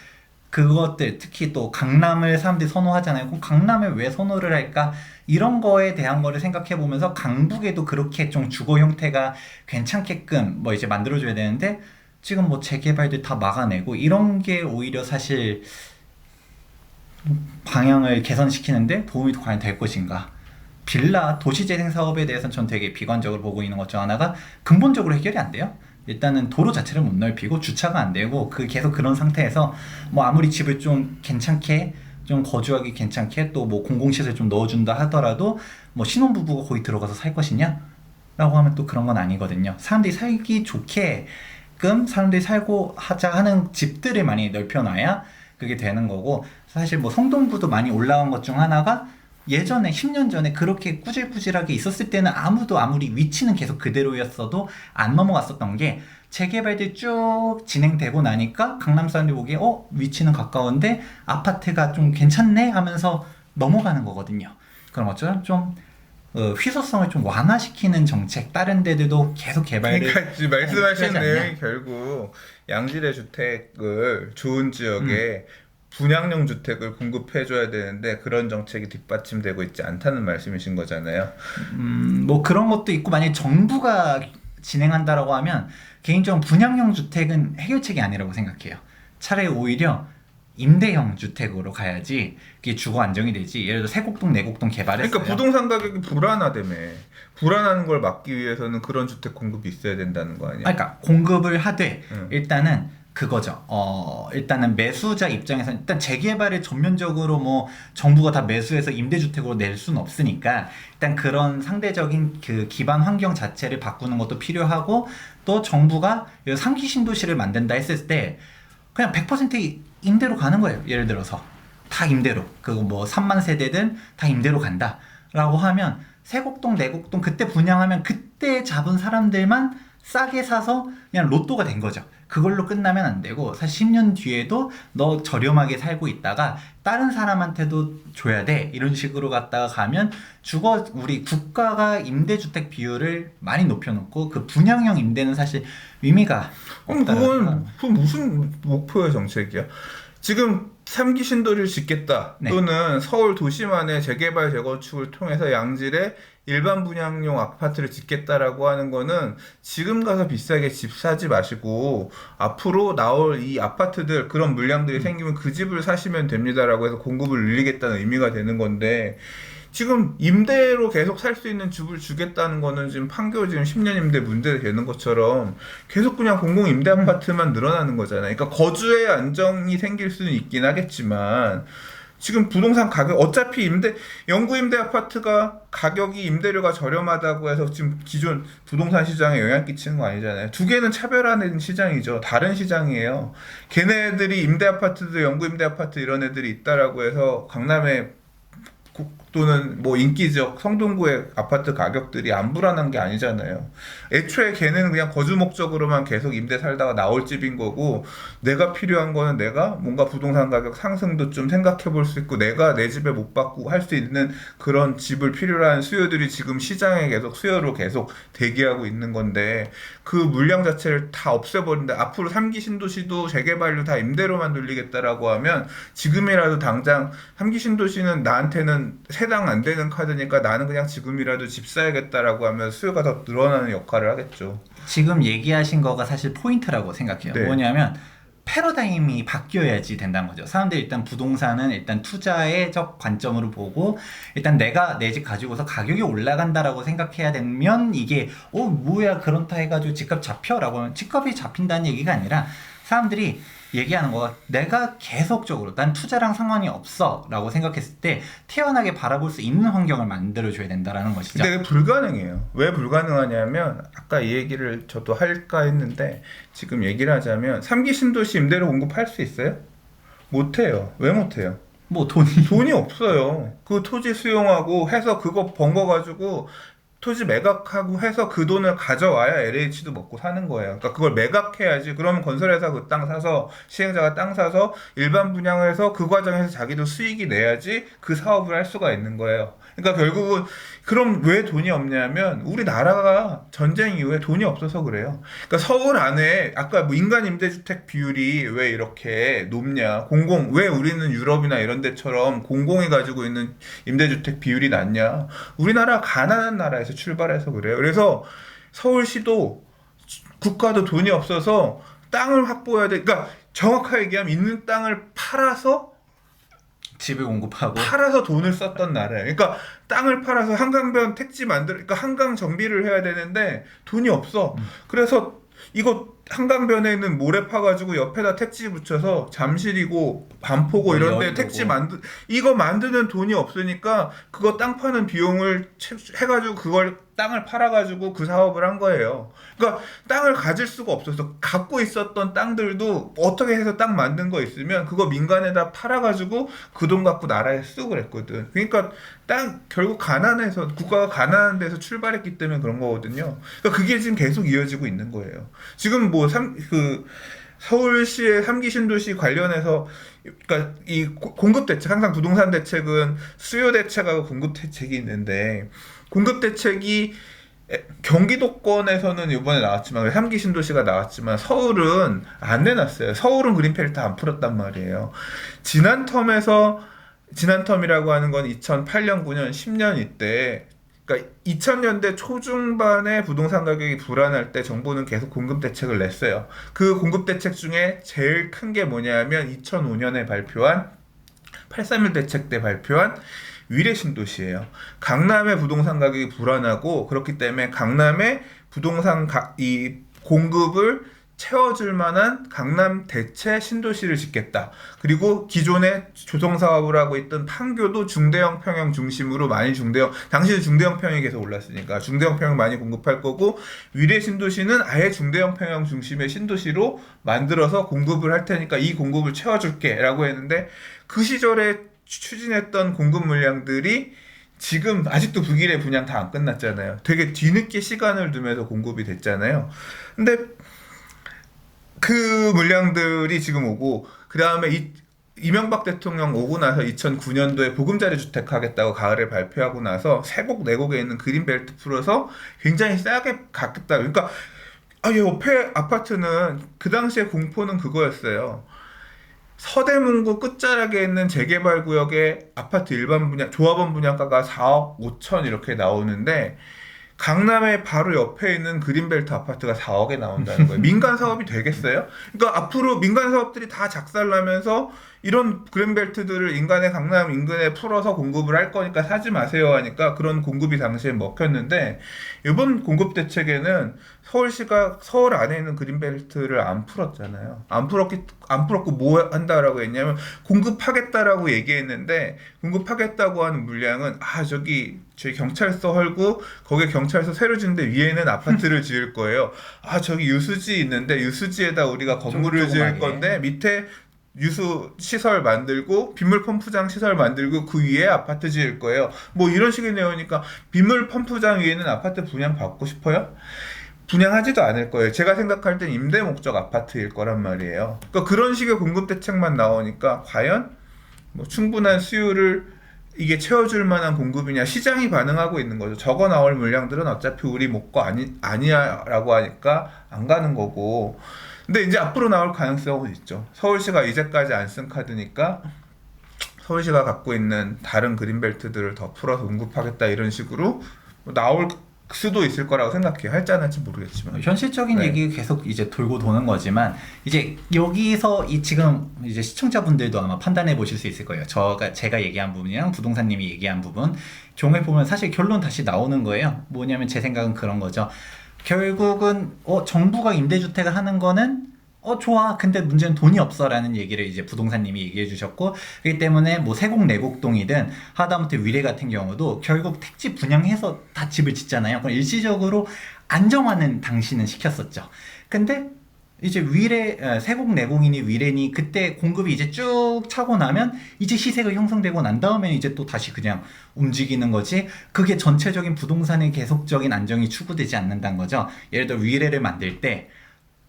그것들 특히 또 강남을 사람들이 선호하잖아요. 그럼 강남을 왜 선호를 할까? 이런 거에 대한 거를 생각해 보면서 강북에도 그렇게 좀 주거 형태가 괜찮게끔 뭐 이제 만들어줘야 되는데 지금 뭐 재개발들 다 막아내고 이런 게 오히려 사실 방향을 개선시키는데 도움이 과연 될 것인가? 빌라 도시재생 사업에 대해서는 전 되게 비관적으로 보고 있는 것 중 하나가 근본적으로 해결이 안 돼요. 일단은 도로 자체를 못 넓히고 주차가 안 되고 계속 그런 상태에서 뭐 아무리 집을 좀 괜찮게 좀 거주하기 괜찮게 또 뭐 공공시설 좀 넣어준다 하더라도 뭐 신혼부부가 거기 들어가서 살 것이냐? 라고 하면 또 그런 건 아니거든요. 사람들이 살기 좋게끔 사람들이 살고 하자 하는 집들을 많이 넓혀놔야 그게 되는 거고, 사실 뭐 성동구도 많이 올라간 것 중 하나가 예전에 10년 전에 그렇게 꾸질꾸질하게 있었을 때는 아무도 아무리 위치는 계속 그대로였어도 안 넘어갔었던 게 재개발들 쭉 진행되고 나니까 강남 사람들이 보기에 위치는 가까운데 아파트가 좀 괜찮네 하면서 넘어가는 거거든요. 그럼 어쩌면 좀 희소성을 좀 완화시키는 정책, 다른 데들도 계속 개발을 그러니까 지금 말씀하신 하지 않냐? 내용이 결국 양질의 주택을 좋은 지역에 분양용 주택을 공급해줘야 되는데 그런 정책이 뒷받침되고 있지 않다는 말씀이신 거잖아요. 뭐 그런 것도 있고, 만약에 정부가 진행한다라고 하면 개인적으로 분양형 주택은 해결책이 아니라고 생각해요. 차라리 오히려 임대형 주택으로 가야지 그게 주거 안정이 되지. 예를 들어 세곡동 내곡동 개발했어요. 그러니까 부동산 가격이 불안하다며. 불안하는 걸 막기 위해서는 그런 주택 공급이 있어야 된다는 거 아니야? 그러니까 공급을 하되 응. 일단은 그거죠. 일단은 매수자 입장에서 일단 재개발을 전면적으로 뭐 정부가 다 매수해서 임대주택으로 낼 수는 없으니까 일단 그런 상대적인 그 기반 환경 자체를 바꾸는 것도 필요하고, 또 정부가 상기 신도시를 만든다 했을 때 그냥 100% 임대로 가는 거예요. 예를 들어서 다 임대로, 그거 뭐 3만 세대든 다 임대로 간다라고 하면 세곡동 내곡동 그때 분양하면 그때 잡은 사람들만 싸게 사서 그냥 로또가 된 거죠. 그걸로 끝나면 안 되고 사실 10년 뒤에도 너 저렴하게 살고 있다가 다른 사람한테도 줘야 돼, 이런 식으로 갔다가 가면 우리 국가가 임대주택 비율을 많이 높여놓고 그 분양형 임대는 사실 의미가 그럼 없다라는 그건 무슨 목표의 정책이야? 지금 3기 신도시를 짓겠다, 네. 또는 서울 도심안의 재개발 재건축을 통해서 양질의 일반 분양용 아파트를 짓겠다라고 하는 거는 지금 가서 비싸게 집 사지 마시고 앞으로 나올 이 아파트들, 그런 물량들이 생기면 그 집을 사시면 됩니다라고 해서 공급을 늘리겠다는 의미가 되는 건데, 지금 임대로 계속 살 수 있는 집을 주겠다는 거는 지금 판교 지금 10년 임대 문제 되는 것처럼 계속 그냥 공공 임대 아파트만 늘어나는 거잖아요. 그러니까 거주의 안정이 생길 수는 있긴 하겠지만 지금 부동산 가격, 어차피 영구 임대 아파트가 가격이 임대료가 저렴하다고 해서 지금 기존 부동산 시장에 영향 끼치는 거 아니잖아요. 두 개는 차별화된 시장이죠. 다른 시장이에요. 걔네들이 임대 아파트도 영구 임대 아파트 이런 애들이 있다라고 해서 강남에 또는 뭐 인기지역 성동구의 아파트 가격들이 안 불안한 게 아니잖아요. 애초에 걔는 그냥 거주 목적으로만 계속 임대 살다가 나올 집인 거고, 내가 필요한 거는 내가 뭔가 부동산 가격 상승도 좀 생각해 볼 수 있고 내가 내 집에 못 바꾸고 할 수 있는 그런 집을 필요로 하는 수요들이 지금 시장에 계속 수요로 계속 대기하고 있는 건데, 그 물량 자체를 다 없애버린다. 앞으로 3기 신도시도 재개발료 다 임대로만 돌리겠다라고 하면 지금이라도 당장 3기 신도시는 나한테는 해당 안 되는 카드니까 나는 그냥 지금이라도 집 사야겠다라고 하면 수요가 더 늘어나는 역할을 하겠죠. 지금 얘기하신 거가 사실 포인트라고 생각해요. 네. 뭐냐면 패러다임이 바뀌어야지 된다는 거죠. 사람들이 일단 부동산은 일단 투자의적 관점으로 보고 일단 내가 내 집 가지고서 가격이 올라간다라고 생각해야 되면 이게 뭐야 그렇다 해가지고 집값 잡혀라고 하면 집값이 잡힌다는 얘기가 아니라 사람들이 얘기하는 거가 내가 계속적으로 난 투자랑 상관이 없어 라고 생각했을 때 태연하게 바라볼 수 있는 환경을 만들어줘야 된다라는 것이죠. 근데 불가능해요. 왜 불가능하냐면 아까 이 얘기를 저도 할까 했는데 지금 얘기를 하자면 3기 신도시 임대료 공급할 수 있어요? 못해요. 왜 못해요? 뭐 돈이 없어요. 그 토지 수용하고 해서 그거 번 거 가지고 토지 매각하고 해서 그 돈을 가져와야 LH도 먹고 사는 거예요. 그러니까 그걸 매각해야지. 그러면 건설회사 그 땅 사서 시행자가 땅 사서 일반 분양을 해서 그 과정에서 자기도 수익이 내야지 그 사업을 할 수가 있는 거예요. 그러니까 결국은 그럼 왜 돈이 없냐면 우리나라가 전쟁 이후에 돈이 없어서 그래요. 그러니까 서울 안에 아까 뭐 인간 임대주택 비율이 왜 이렇게 높냐? 왜 우리는 유럽이나 이런 데처럼 공공이 가지고 있는 임대주택 비율이 낮냐? 우리나라 가난한 나라에서 출발해서 그래요. 그래서 서울시도 국가도 돈이 없어서 땅을 확보해야 돼. 그러니까 정확하게 얘기하면 있는 땅을 집을 공급하고 팔아서 돈을 썼던 나라예요. 그러니까 땅을 팔아서 한강변 택지 그러니까 한강 정비를 해야 되는데 돈이 없어. 그래서 이거 한강변에 있는 모래 파가지고 옆에다 택지 붙여서 잠실이고 반포고 이런데 택지 이거 만드는 돈이 없으니까 그거 땅 파는 비용을 해가지고 그걸 땅을 팔아가지고 그 사업을 한 거예요. 그러니까 땅을 가질 수가 없어서 갖고 있었던 땅들도 어떻게 해서 땅 만든 거 있으면 그거 민간에다 팔아가지고 그 돈 갖고 나라에 쓰고 그랬거든. 그러니까 결국 가난해서 국가가 가난한 데서 출발했기 때문에 그런 거거든요. 그러니까 그게 지금 계속 이어지고 있는 거예요. 지금 뭐 서울시의 3기 신도시 관련해서 그러니까 이 공급 대책 항상 부동산 대책은 수요 대책하고 공급 대책이 있는데 공급 대책이 경기도권에서는 이번에 나왔지만 3기 신도시가 나왔지만 서울은 안 내놨어요. 서울은 그린벨트 안 풀었단 말이에요. 지난 텀이라고 하는 건 2008년, 9년, 10년 이때 그러니까 2000년대 초중반에 부동산 가격이 불안할 때 정부는 계속 공급 대책을 냈어요. 그 공급 대책 중에 제일 큰 게 뭐냐면 2005년에 발표한 831 대책 때 발표한 위례 신도시예요. 강남의 부동산 가격이 불안하고 그렇기 때문에 강남의 부동산 이 공급을 채워줄 만한 강남 대체 신도시를 짓겠다. 그리고 기존에 조성 사업을 하고 있던 판교도 중대형 평형 중심으로 당시는 중대형 평형이 계속 올랐으니까 중대형 평형 많이 공급할 거고 위례 신도시는 아예 중대형 평형 중심의 신도시로 만들어서 공급을 할 테니까 이 공급을 채워줄게 라고 했는데 그 시절에 추진했던 공급 물량들이 지금 아직도 북일의 분양 다 안 끝났잖아요. 되게 뒤늦게 시간을 두면서 공급이 됐잖아요. 근데 그 물량들이 지금 오고 그 다음에 이명박 대통령 오고 나서 2009년도에 보금자리 주택 하겠다고 가을에 발표하고 나서 세곡 네곡에 있는 그린벨트 풀어서 굉장히 싸게 갖겠다. 그러니까 옆에 아파트는 그 당시에 공포는 그거였어요. 서대문구 끝자락에 있는 재개발 구역의 아파트 일반 분양 조합원 분양가가 4억 5천 이렇게 나오는데 강남의 바로 옆에 있는 그린벨트 아파트가 4억에 나온다는 거예요. 민간 사업이 되겠어요? 그러니까 앞으로 민간 사업들이 다 작살나면서 이런 그린벨트들을 강남 인근에 풀어서 공급을 할 거니까 사지 마세요 하니까 그런 공급이 당시에 먹혔는데 이번 공급 대책에는 서울시가 서울 안에 있는 그린벨트를 안 풀었잖아요. 안 풀었고 뭐 한다라고 했냐면 공급하겠다라고 얘기했는데 공급하겠다고 하는 물량은 저희 경찰서 헐고 거기에 경찰서 새로 짓는데 위에는 아파트를 지을 거예요. 저기 유수지 있는데 유수지에다 우리가 건물을 지을 건데 밑에 유수 시설 만들고 빗물 펌프장 시설 만들고 그 위에 아파트 지을 거예요. 뭐 이런 식의 내용이니까 빗물 펌프장 위에는 아파트 분양 받고 싶어요? 분양하지도 않을 거예요. 제가 생각할 땐 임대 목적 아파트일 거란 말이에요. 그러니까 그런 식의 공급 대책만 나오니까 과연 뭐 충분한 수요를 이게 채워줄 만한 공급이냐 시장이 반응하고 있는 거죠. 저거 나올 물량들은 어차피 우리 목 거 아니야라고 하니까 안 가는 거고. 근데 이제 앞으로 나올 가능성은 있죠. 서울시가 이제까지 안 쓴 카드니까 서울시가 갖고 있는 다른 그린벨트들을 더 풀어서 공급하겠다 이런 식으로 나올 수도 있을 거라고 생각해요. 할지 안 할지 모르겠지만. 현실적인 네. 얘기 계속 이제 돌고 도는 거지만 이제 여기서 이 지금 이제 시청자분들도 아마 판단해 보실 수 있을 거예요. 제가 얘기한 부분이랑 부동산님이 얘기한 부분 종합해 보면 사실 결론 다시 나오는 거예요. 뭐냐면 제 생각은 그런 거죠. 결국은 정부가 임대주택을 하는 거는 좋아. 근데 문제는 돈이 없어라는 얘기를 이제 부동산님이 얘기해 주셨고, 그렇기 때문에 뭐 세곡 내곡동이든 하다못해 위례 같은 경우도 결국 택지 분양해서 다 집을 짓잖아요. 그럼 일시적으로 안정화는 당시는 시켰었죠. 근데 이제 세곡 내곡이니 위례니 그때 공급이 이제 쭉 차고 나면 이제 시세가 형성되고 난 다음에 이제 또 다시 그냥 움직이는 거지, 그게 전체적인 부동산의 계속적인 안정이 추구되지 않는다는 거죠. 예를 들어 위례를 만들 때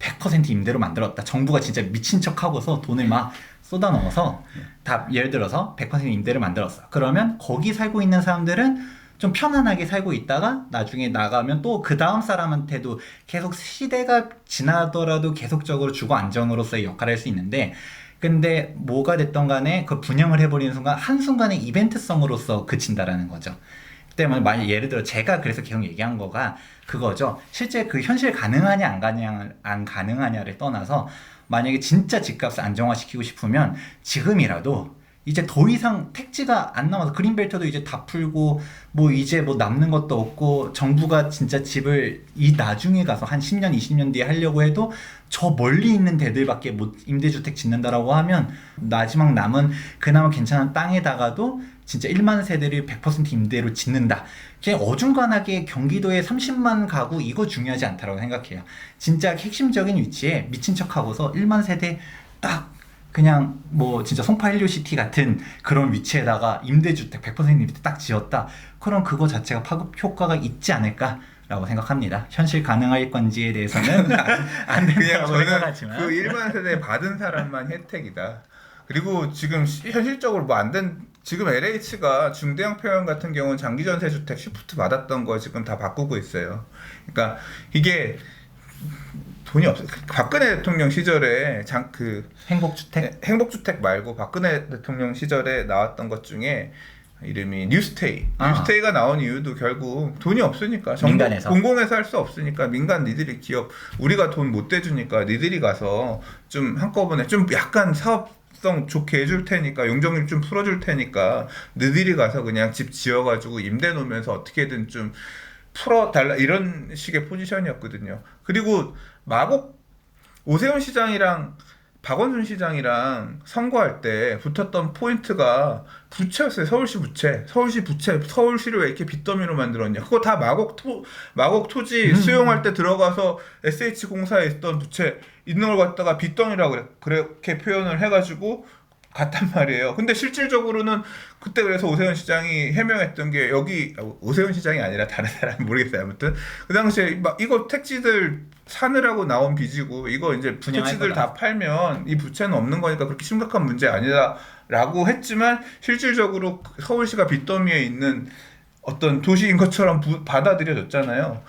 100% 임대로 만들었다. 정부가 진짜 미친 척 하고서 돈을 막 쏟아 넣어서 다 예를 들어서 100% 임대를 만들었어. 그러면 거기 살고 있는 사람들은 좀 편안하게 살고 있다가 나중에 나가면 또 그 다음 사람한테도 계속 시대가 지나더라도 계속적으로 주거 안정으로서의 역할을 할 수 있는데, 근데 뭐가 됐던 간에 그 분양을 해버리는 순간 한순간에 이벤트성으로서 그친다라는 거죠. 때문에 만약 예를 들어 제가 그래서 계속 얘기한 거가 그거죠. 실제 그 현실 가능하냐 안 가능하냐를 떠나서 만약에 진짜 집값을 안정화시키고 싶으면 지금이라도 이제 더 이상 택지가 안 남아서 그린벨트도 이제 다 풀고 뭐 이제 뭐 남는 것도 없고, 정부가 진짜 집을 이 나중에 가서 한 10년 20년 뒤에 하려고 해도 저 멀리 있는 데들밖에 못 임대주택 짓는다라고 하면 마지막 남은 그나마 괜찮은 땅에다가도 진짜 1만 세대를 100% 임대로 짓는다. 그냥 어중간하게 경기도에 30만 가구 이거 중요하지 않다라고 생각해요. 진짜 핵심적인 위치에 미친 척하고서 1만 세대 딱 그냥 뭐 진짜 송파 헬리오시티 같은 그런 위치에다가 임대주택 100% 임대 딱 지었다. 그럼 그거 자체가 파급 효과가 있지 않을까라고 생각합니다. 현실 가능할 건지에 대해서는 안 그냥 된다고 저는 생각하지만 그 1만 세대 받은 사람만 혜택이다. 그리고 지금 현실적으로 뭐 안 된, 지금 LH가 중대형 평형 같은 경우는 장기 전세 주택 시프트 받았던 거 지금 다 바꾸고 있어요. 그러니까 이게 돈이 없어. 박근혜 대통령 시절에 행복주택 말고 박근혜 대통령 시절에 나왔던 것 중에 이름이 뉴스테이. 뉴스테이가 나온 이유도 결국 돈이 없으니까, 민간에서 공공에서 할 수 없으니까 민간 니들이 기업, 우리가 돈 못 대주니까 니들이 가서 좀 한꺼번에 좀 약간 사업성 좋게 해줄 테니까, 용적률 좀 풀어줄 테니까 너희들이 가서 그냥 집 지어가지고 임대 놓으면서 어떻게든 좀 풀어달라, 이런 식의 포지션이었거든요. 그리고 마곡 오세훈 시장이랑 박원순 시장이랑 선거할 때 붙었던 포인트가 부채였어요. 서울시를 왜 이렇게 빚더미로 만들었냐. 그거 다 마곡 토지 수용할 때 들어가서 SH공사에 있던 부채 있는 걸 갖다가 빚더미라고 그렇게 표현을 해가지고 갔단 말이에요. 근데 실질적으로는 그때 그래서 오세훈 시장이 해명했던 게, 여기 오세훈 시장이 아니라 다른 사람 모르겠어요. 아무튼 그 당시에 막 이거 택지들 사느라고 나온 빚이고 이거 이제 택지들 다 팔면 이 부채는 없는 거니까 그렇게 심각한 문제 아니다라고 했지만, 실질적으로 서울시가 빚더미에 있는 어떤 도시인 것처럼 받아들여졌잖아요.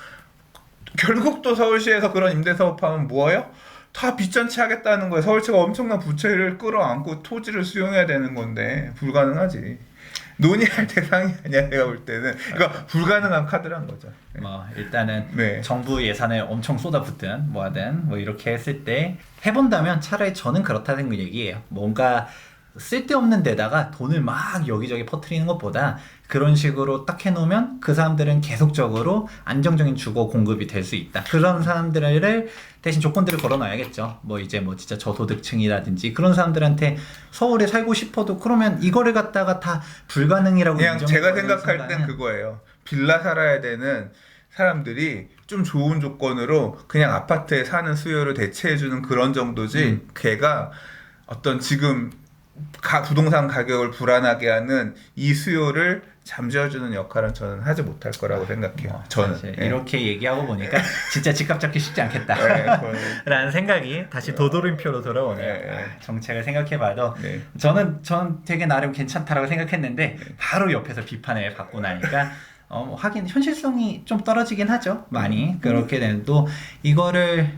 결국 또 서울시에서 그런 임대사업하면 뭐예요? 다 빚잔치 하겠다는 거예요. 서울시가 엄청난 부채를 끌어안고 토지를 수용해야 되는 건데 불가능하지. 논의할 대상이 아니야, 내가 볼 때는. 그러니까 불가능한 카드란 거죠. 뭐 일단은 네. 정부 예산을 엄청 쏟아붓든 뭐하든 뭐 이렇게 했을 때 해본다면 차라리 저는 그렇다는 그 얘기예요. 뭔가 쓸데없는 데다가 돈을 막 여기저기 퍼뜨리는 것보다 그런 식으로 딱 해놓으면 그 사람들은 계속적으로 안정적인 주거 공급이 될 수 있다. 그런 사람들을 대신 조건들을 걸어놔야겠죠. 뭐 이제 뭐 진짜 저소득층이라든지 그런 사람들한테 서울에 살고 싶어도 그러면 이거를 갖다가 다 불가능이라고 그냥 제가 인정해버리는 생각할 땐 순간은 그거예요. 빌라 살아야 되는 사람들이 좀 좋은 조건으로 그냥 아파트에 사는 수요를 대체해주는 그런 정도지, 걔가 어떤 지금 부동산 가격을 불안하게 하는 이 수요를 잠재워주는 역할은 저는 하지 못할 거라고 생각해요. 저는 이렇게 얘기하고 보니까 진짜 집값 잡기 쉽지 않겠다 라는 생각이 다시 도돌림표로 돌아오네요. 정책을 생각해봐도 저는 되게 나름 괜찮다라고 생각했는데 바로 옆에서 비판을 받고 나니까 하긴 현실성이 좀 떨어지긴 하죠. 많이 그렇게 되는, 또 이거를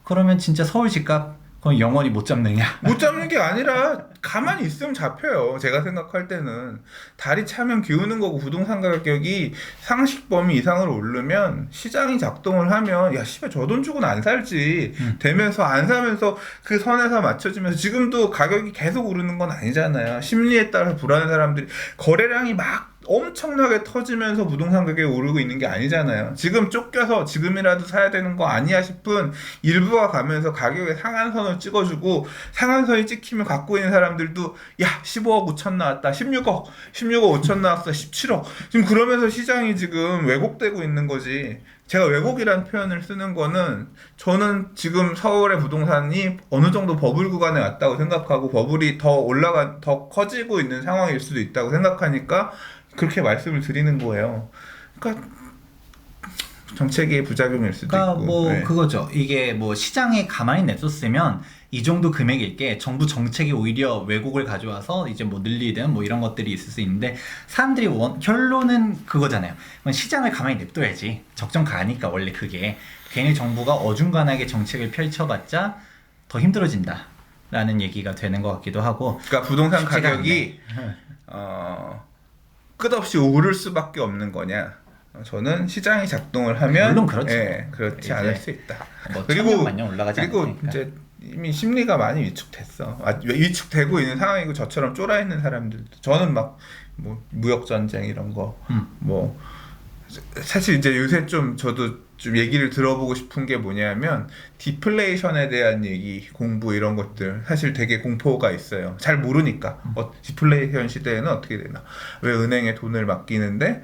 그러면 진짜 서울 집값 그럼 영원히 못 잡느냐? 못 잡는 게 아니라 가만히 있으면 잡혀요. 제가 생각할 때는 다리 차면 기우는 거고, 부동산 가격이 상식 범위 이상으로 오르면 시장이 작동을 하면 야 씨발 저 돈 주고는 안 살지 되면서 안 사면서 그 선에서 맞춰지면서, 지금도 가격이 계속 오르는 건 아니잖아요. 심리에 따라서 불안한 사람들이 거래량이 막 엄청나게 터지면서 부동산 가격이 오르고 있는 게 아니잖아요. 지금 쫓겨서 지금이라도 사야 되는 거 아니야 싶은 일부가 가면서 가격의 상한선을 찍어주고, 상한선이 찍히면 갖고 있는 사람들도 야 15억 5천 나왔다, 16억 5천 나왔어, 17억 지금 그러면서 시장이 지금 왜곡되고 있는 거지. 제가 왜곡이라는 표현을 쓰는 거는, 저는 지금 서울의 부동산이 어느 정도 버블 구간에 왔다고 생각하고 버블이 더 커지고 있는 상황일 수도 있다고 생각하니까 그렇게 말씀을 드리는 거예요. 그러니까 정책의 부작용일 수도 그러니까 있고. 뭐 네. 그거죠. 이게 뭐 시장에 가만히 냅뒀으면 이 정도 금액일 게 정부 정책이 오히려 왜곡을 가져와서 이제 뭐 늘리든 뭐 이런 것들이 있을 수 있는데, 사람들이 결론은 그거잖아요. 시장을 가만히 냅둬야지. 적정 가니까 원래 그게 괜히 정부가 어중간하게 정책을 펼쳐봤자 더 힘들어진다 라는 얘기가 되는 것 같기도 하고. 그러니까 부동산 쉽지가 가격이 끝없이 오를 수밖에 없는 거냐? 저는 시장이 작동을 하면 물론 그렇죠. 예, 그렇지 이제 않을 수 있다. 뭐 그리고 천년만년 올라가지 그리고 않으니까. 이제 이미 심리가 많이 위축됐어. 위축되고 있는 상황이고, 저처럼 쫄아 있는 사람들도, 저는 막 뭐 무역 전쟁 이런 거 뭐 사실 이제 요새 좀 저도 좀 얘기를 들어보고 싶은 게 뭐냐면, 디플레이션에 대한 얘기, 공부 이런 것들 사실 되게 공포가 있어요. 잘 모르니까. 디플레이션 시대에는 어떻게 되나? 왜 은행에 돈을 맡기는데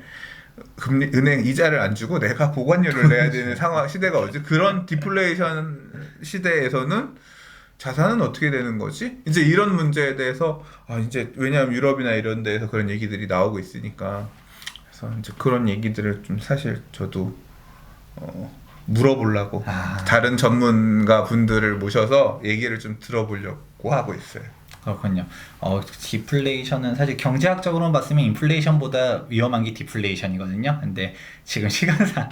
은행 이자를 안 주고 내가 보관료를 내야 되는 상황 시대가 오지? 그런 디플레이션 시대에서는 자산은 어떻게 되는 거지? 이제 이런 문제에 대해서 이제 왜냐하면 유럽이나 이런 데에서 그런 얘기들이 나오고 있으니까, 그래서 이제 그런 얘기들을 좀 사실 저도 물어보려고 다른 전문가 분들을 모셔서 얘기를 좀 들어보려고 하고 있어요. 그렇군요. 디플레이션은 사실 경제학적으로는 봤으면 인플레이션보다 위험한 게 디플레이션이거든요. 근데 지금 시간상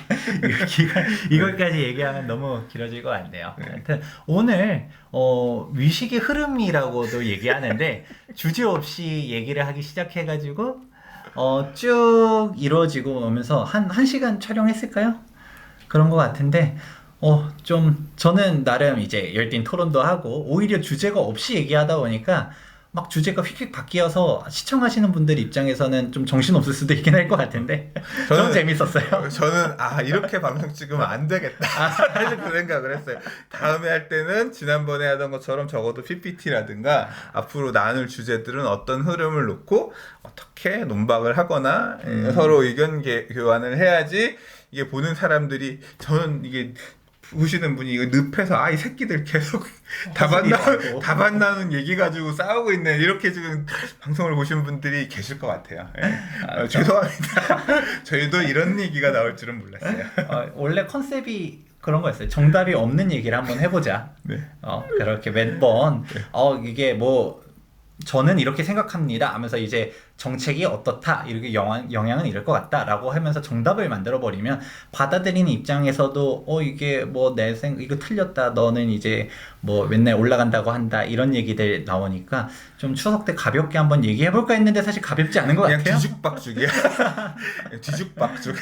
이걸까지 얘기하면 너무 길어질 것 같네요. 하여튼 오늘 위식의 흐름이라고도 얘기하는데 주제없이 얘기를 하기 시작해가지고 쭉 이루어지고 오면서 한 시간 촬영했을까요? 그런 것 같은데 좀 저는 나름 이제 열띤 토론도 하고 오히려 주제가 없이 얘기하다 보니까 막 주제가 휙휙 바뀌어서 시청하시는 분들 입장에서는 좀 정신없을 수도 있긴 할 것 같은데 저는 재밌었어요. 저는 이렇게 방송 찍으면 안 되겠다 사실 그 생각을 했어요. 다음에 할 때는 지난번에 하던 것처럼 적어도 PPT라든가 앞으로 나눌 주제들은 어떤 흐름을 놓고 어떻게 논박을 하거나 서로 의견 교환을 해야지 이게 보는 사람들이, 저는 이게 보시는 분이 이거 늪에서 이 새끼들 계속 답안 나눈 얘기 가지고 싸우고 있네, 이렇게 지금 방송을 보시는 분들이 계실 것 같아요. 죄송합니다. 저희도 이런 얘기가 나올 줄은 몰랐어요. 원래 컨셉이 그런 거였어요. 정답이 없는 얘기를 한번 해보자. 네. 그렇게 매번 이게 뭐 저는 이렇게 생각합니다 하면서 이제 정책이 어떻다, 이렇게 영향은 이럴 것 같다 라고 하면서 정답을 만들어 버리면 받아들이는 입장에서도 이게 뭐 이거 틀렸다, 너는 이제 뭐 맨날 올라간다고 한다, 이런 얘기들 나오니까 좀 추석 때 가볍게 한번 얘기해 볼까 했는데 사실 가볍지 않은 것 같아요. 그냥 뒤죽박죽이야. 뒤죽박죽.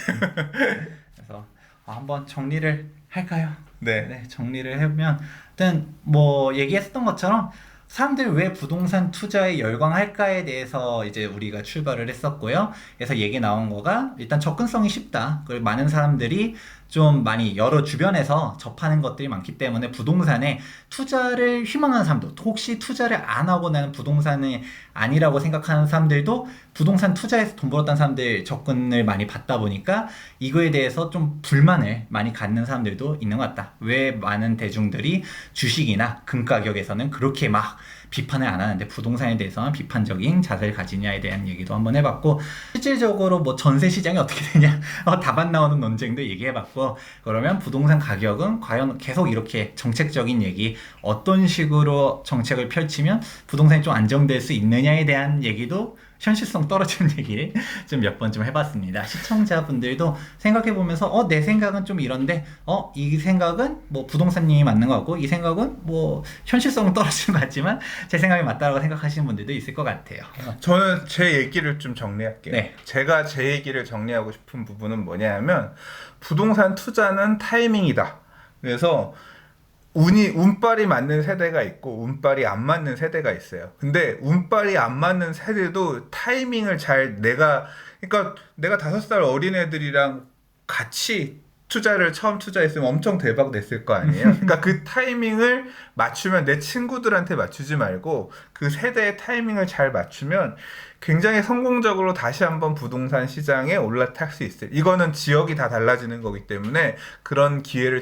그래서 한번 정리를 할까요? 네. 정리를 하면 일단 뭐 얘기했었던 것처럼 사람들이 왜 부동산 투자에 열광할까에 대해서 이제 우리가 출발을 했었고요. 그래서 얘기 나온 거가 일단 접근성이 쉽다. 그리고 많은 사람들이 좀 많이 여러 주변에서 접하는 것들이 많기 때문에 부동산에 투자를 희망하는 사람도, 혹시 투자를 안 하고 나는 부동산이 아니라고 생각하는 사람들도 부동산 투자해서 돈 벌었다는 사람들 접근을 많이 받다 보니까 이거에 대해서 좀 불만을 많이 갖는 사람들도 있는 것 같다. 왜 많은 대중들이 주식이나 금 가격에서는 그렇게 막 비판을 안 하는데 부동산에 대해서는 비판적인 자세를 가지냐에 대한 얘기도 한번 해봤고, 실질적으로 뭐 전세 시장이 어떻게 되냐 답안 나오는 논쟁도 얘기해봤고, 그러면 부동산 가격은 과연 계속 이렇게 정책적인 얘기, 어떤 식으로 정책을 펼치면 부동산이 좀 안정될 수 있느냐에 대한 얘기도 현실성 떨어지는 얘기 좀 몇 번 좀 해봤습니다. 시청자분들도 생각해보면서 내 생각은 좀 이런데 이 생각은 뭐 부동산님이 맞는 것 같고 이 생각은 뭐 현실성은 떨어지는 것 같지만 제 생각이 맞다고 생각하시는 분들도 있을 것 같아요. 저는 제 얘기를 좀 정리할게요. 네. 제가 제 얘기를 정리하고 싶은 부분은 뭐냐면 부동산 투자는 타이밍이다. 그래서 운빨이 맞는 세대가 있고 운빨이 안 맞는 세대가 있어요. 근데 운빨이 안 맞는 세대도 타이밍을 그러니까 내가 5살 어린 애들이랑 같이 처음 투자했으면 엄청 대박 냈을 거 아니에요. 그러니까 그 타이밍을 맞추면 내 친구들한테 맞추지 말고 그 세대의 타이밍을 잘 맞추면 굉장히 성공적으로 다시 한번 부동산 시장에 올라탈 수 있어요. 이거는 지역이 다 달라지는 거기 때문에 그런 기회를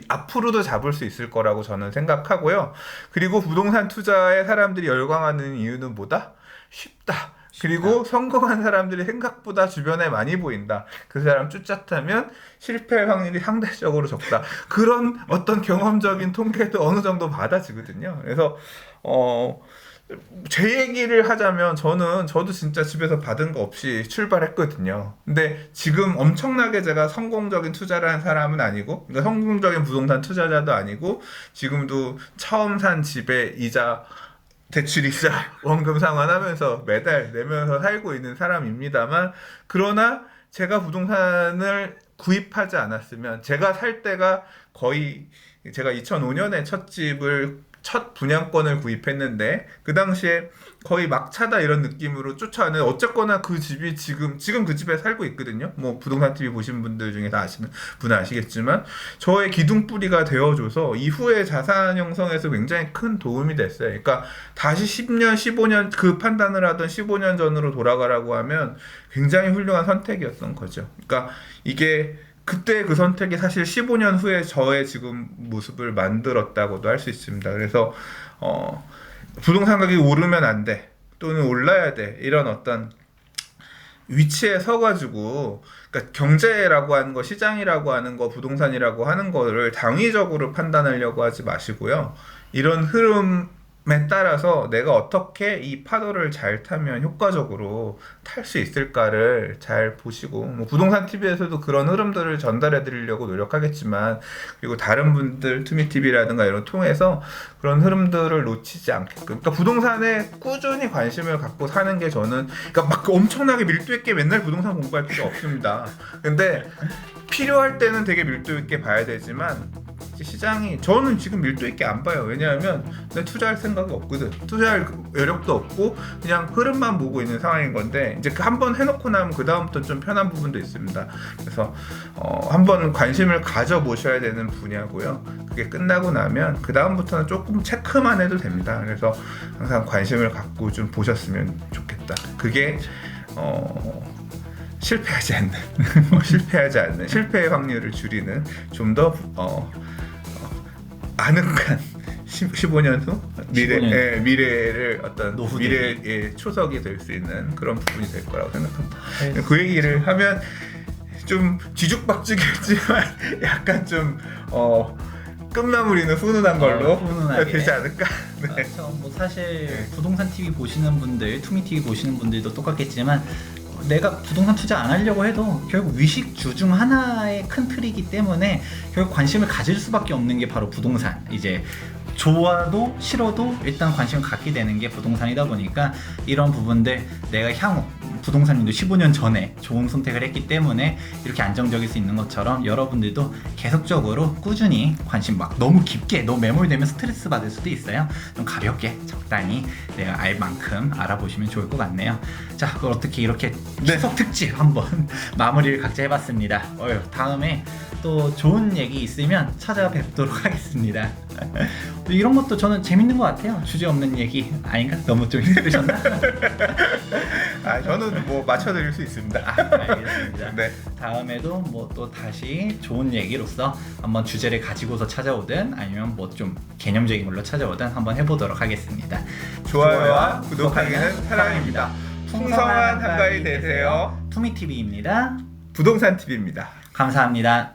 앞으로도 잡을 수 있을 거라고 저는 생각하고요. 그리고 부동산 투자에 사람들이 열광하는 이유는 뭐다? 쉽다. 그리고 성공한 사람들이 생각보다 주변에 많이 보인다. 그 사람 쭈뼛하면 실패할 확률이 상대적으로 적다. 그런 어떤 경험적인 통계도 어느 정도 받아지거든요. 그래서 제 얘기를 하자면 저도 진짜 집에서 받은 거 없이 출발했거든요. 근데 지금 엄청나게 제가 성공적인 투자를 한 사람은 아니고, 그러니까 성공적인 부동산 투자자도 아니고, 지금도 처음 산 집에 대출이자 원금 상환하면서 매달 내면서 살고 있는 사람입니다만, 그러나 제가 부동산을 구입하지 않았으면 제가 살 때가 제가 2005년에 첫 분양권을 구입했는데 그 당시에 거의 막차다 이런 느낌으로 쫓아왔는데 어쨌거나 그 집이 지금 그 집에 살고 있거든요. 뭐 부동산 TV 보신 분들 중에 다 아시는 분은 아시겠지만 저의 기둥뿌리가 되어줘서 이후에 자산 형성에서 굉장히 큰 도움이 됐어요. 그러니까 다시 10년, 15년 그 판단을 하던 15년 전으로 돌아가라고 하면 굉장히 훌륭한 선택이었던 거죠. 그러니까 이게 그때 그 선택이 사실 15년 후에 저의 지금 모습을 만들었다고도 할 수 있습니다. 그래서 부동산 가격이 오르면 안 돼, 또는 올라야 돼, 이런 어떤 위치에 서가지고, 그러니까 경제라고 하는 거, 시장이라고 하는 거, 부동산이라고 하는 거를 당위적으로 판단하려고 하지 마시고요. 이런 흐름에 따라서 내가 어떻게 이 파도를 잘 타면 효과적으로 탈 수 있을까를 잘 보시고, 뭐 부동산 TV에서도 그런 흐름들을 전달해 드리려고 노력하겠지만, 그리고 다른 분들 투미TV라든가 이런 통해서 그런 흐름들을 놓치지 않게끔, 그러니까 부동산에 꾸준히 관심을 갖고 사는 게 그러니까 막 엄청나게 밀도 있게 맨날 부동산 공부할 필요 없습니다. 근데 필요할 때는 되게 밀도 있게 봐야 되지만, 저는 지금 밀도 있게 안 봐요. 왜냐하면 내가 투자할 생각이 없거든. 투자할 여력도 없고 그냥 흐름만 보고 있는 상황인 건데, 이제 한번 해놓고 나면 그 다음부터 좀 편한 부분도 있습니다. 그래서 한번 관심을 가져보셔야 되는 분야고요. 그게 끝나고 나면 그 다음부터는 조금 체크만 해도 됩니다. 그래서 항상 관심을 갖고 좀 보셨으면 좋겠다. 그게 실패하지 않는 실패의 확률을 줄이는 좀 더 아늑한 15년 후 미래를 어떤 미래의 초석이 될 수 있는 그런 부분이 될 거라고 생각합니다. 그 얘기를 하면 좀 뒤죽박죽이었지만 약간 좀 끝마무리는 훈훈한 걸로 되지 않을까. 네. 그렇죠. 뭐 사실 부동산 TV 보시는 분들, 투미TV 보시는 분들도 똑같겠지만, 내가 부동산 투자 안 하려고 해도 결국 위식주 중 하나의 큰 틀이기 때문에 결국 관심을 가질 수밖에 없는 게 바로 부동산. 이제 좋아도 싫어도 일단 관심을 갖게 되는 게 부동산이다 보니까, 이런 부분들 내가 향후 부동산님도 15년 전에 좋은 선택을 했기 때문에 이렇게 안정적일 수 있는 것처럼 여러분들도 계속적으로 꾸준히 관심, 막 너무 깊게 너무 매몰되면 스트레스 받을 수도 있어요. 좀 가볍게 적당히 내가 알 만큼 알아보시면 좋을 것 같네요. 자, 그럼 어떻게 이렇게 추석 특집 한번 마무리를 각자 해봤습니다. 다음에 또 좋은 얘기 있으면 찾아뵙도록 하겠습니다. 이런 것도 저는 재밌는 것 같아요. 주제 없는 얘기 아닌가? 너무 좀 힘드셨나? 저는 뭐 맞춰드릴 수 있습니다. 알겠습니다. 네. 다음에도 뭐 또 다시 좋은 얘기로서 한번 주제를 가지고서 찾아오든 아니면 뭐 좀 개념적인 걸로 찾아오든 한번 해보도록 하겠습니다. 좋아요와 구독하기는 사랑입니다. 풍성한 한가위 되세요. 투미TV입니다. 부동산 TV입니다. 감사합니다.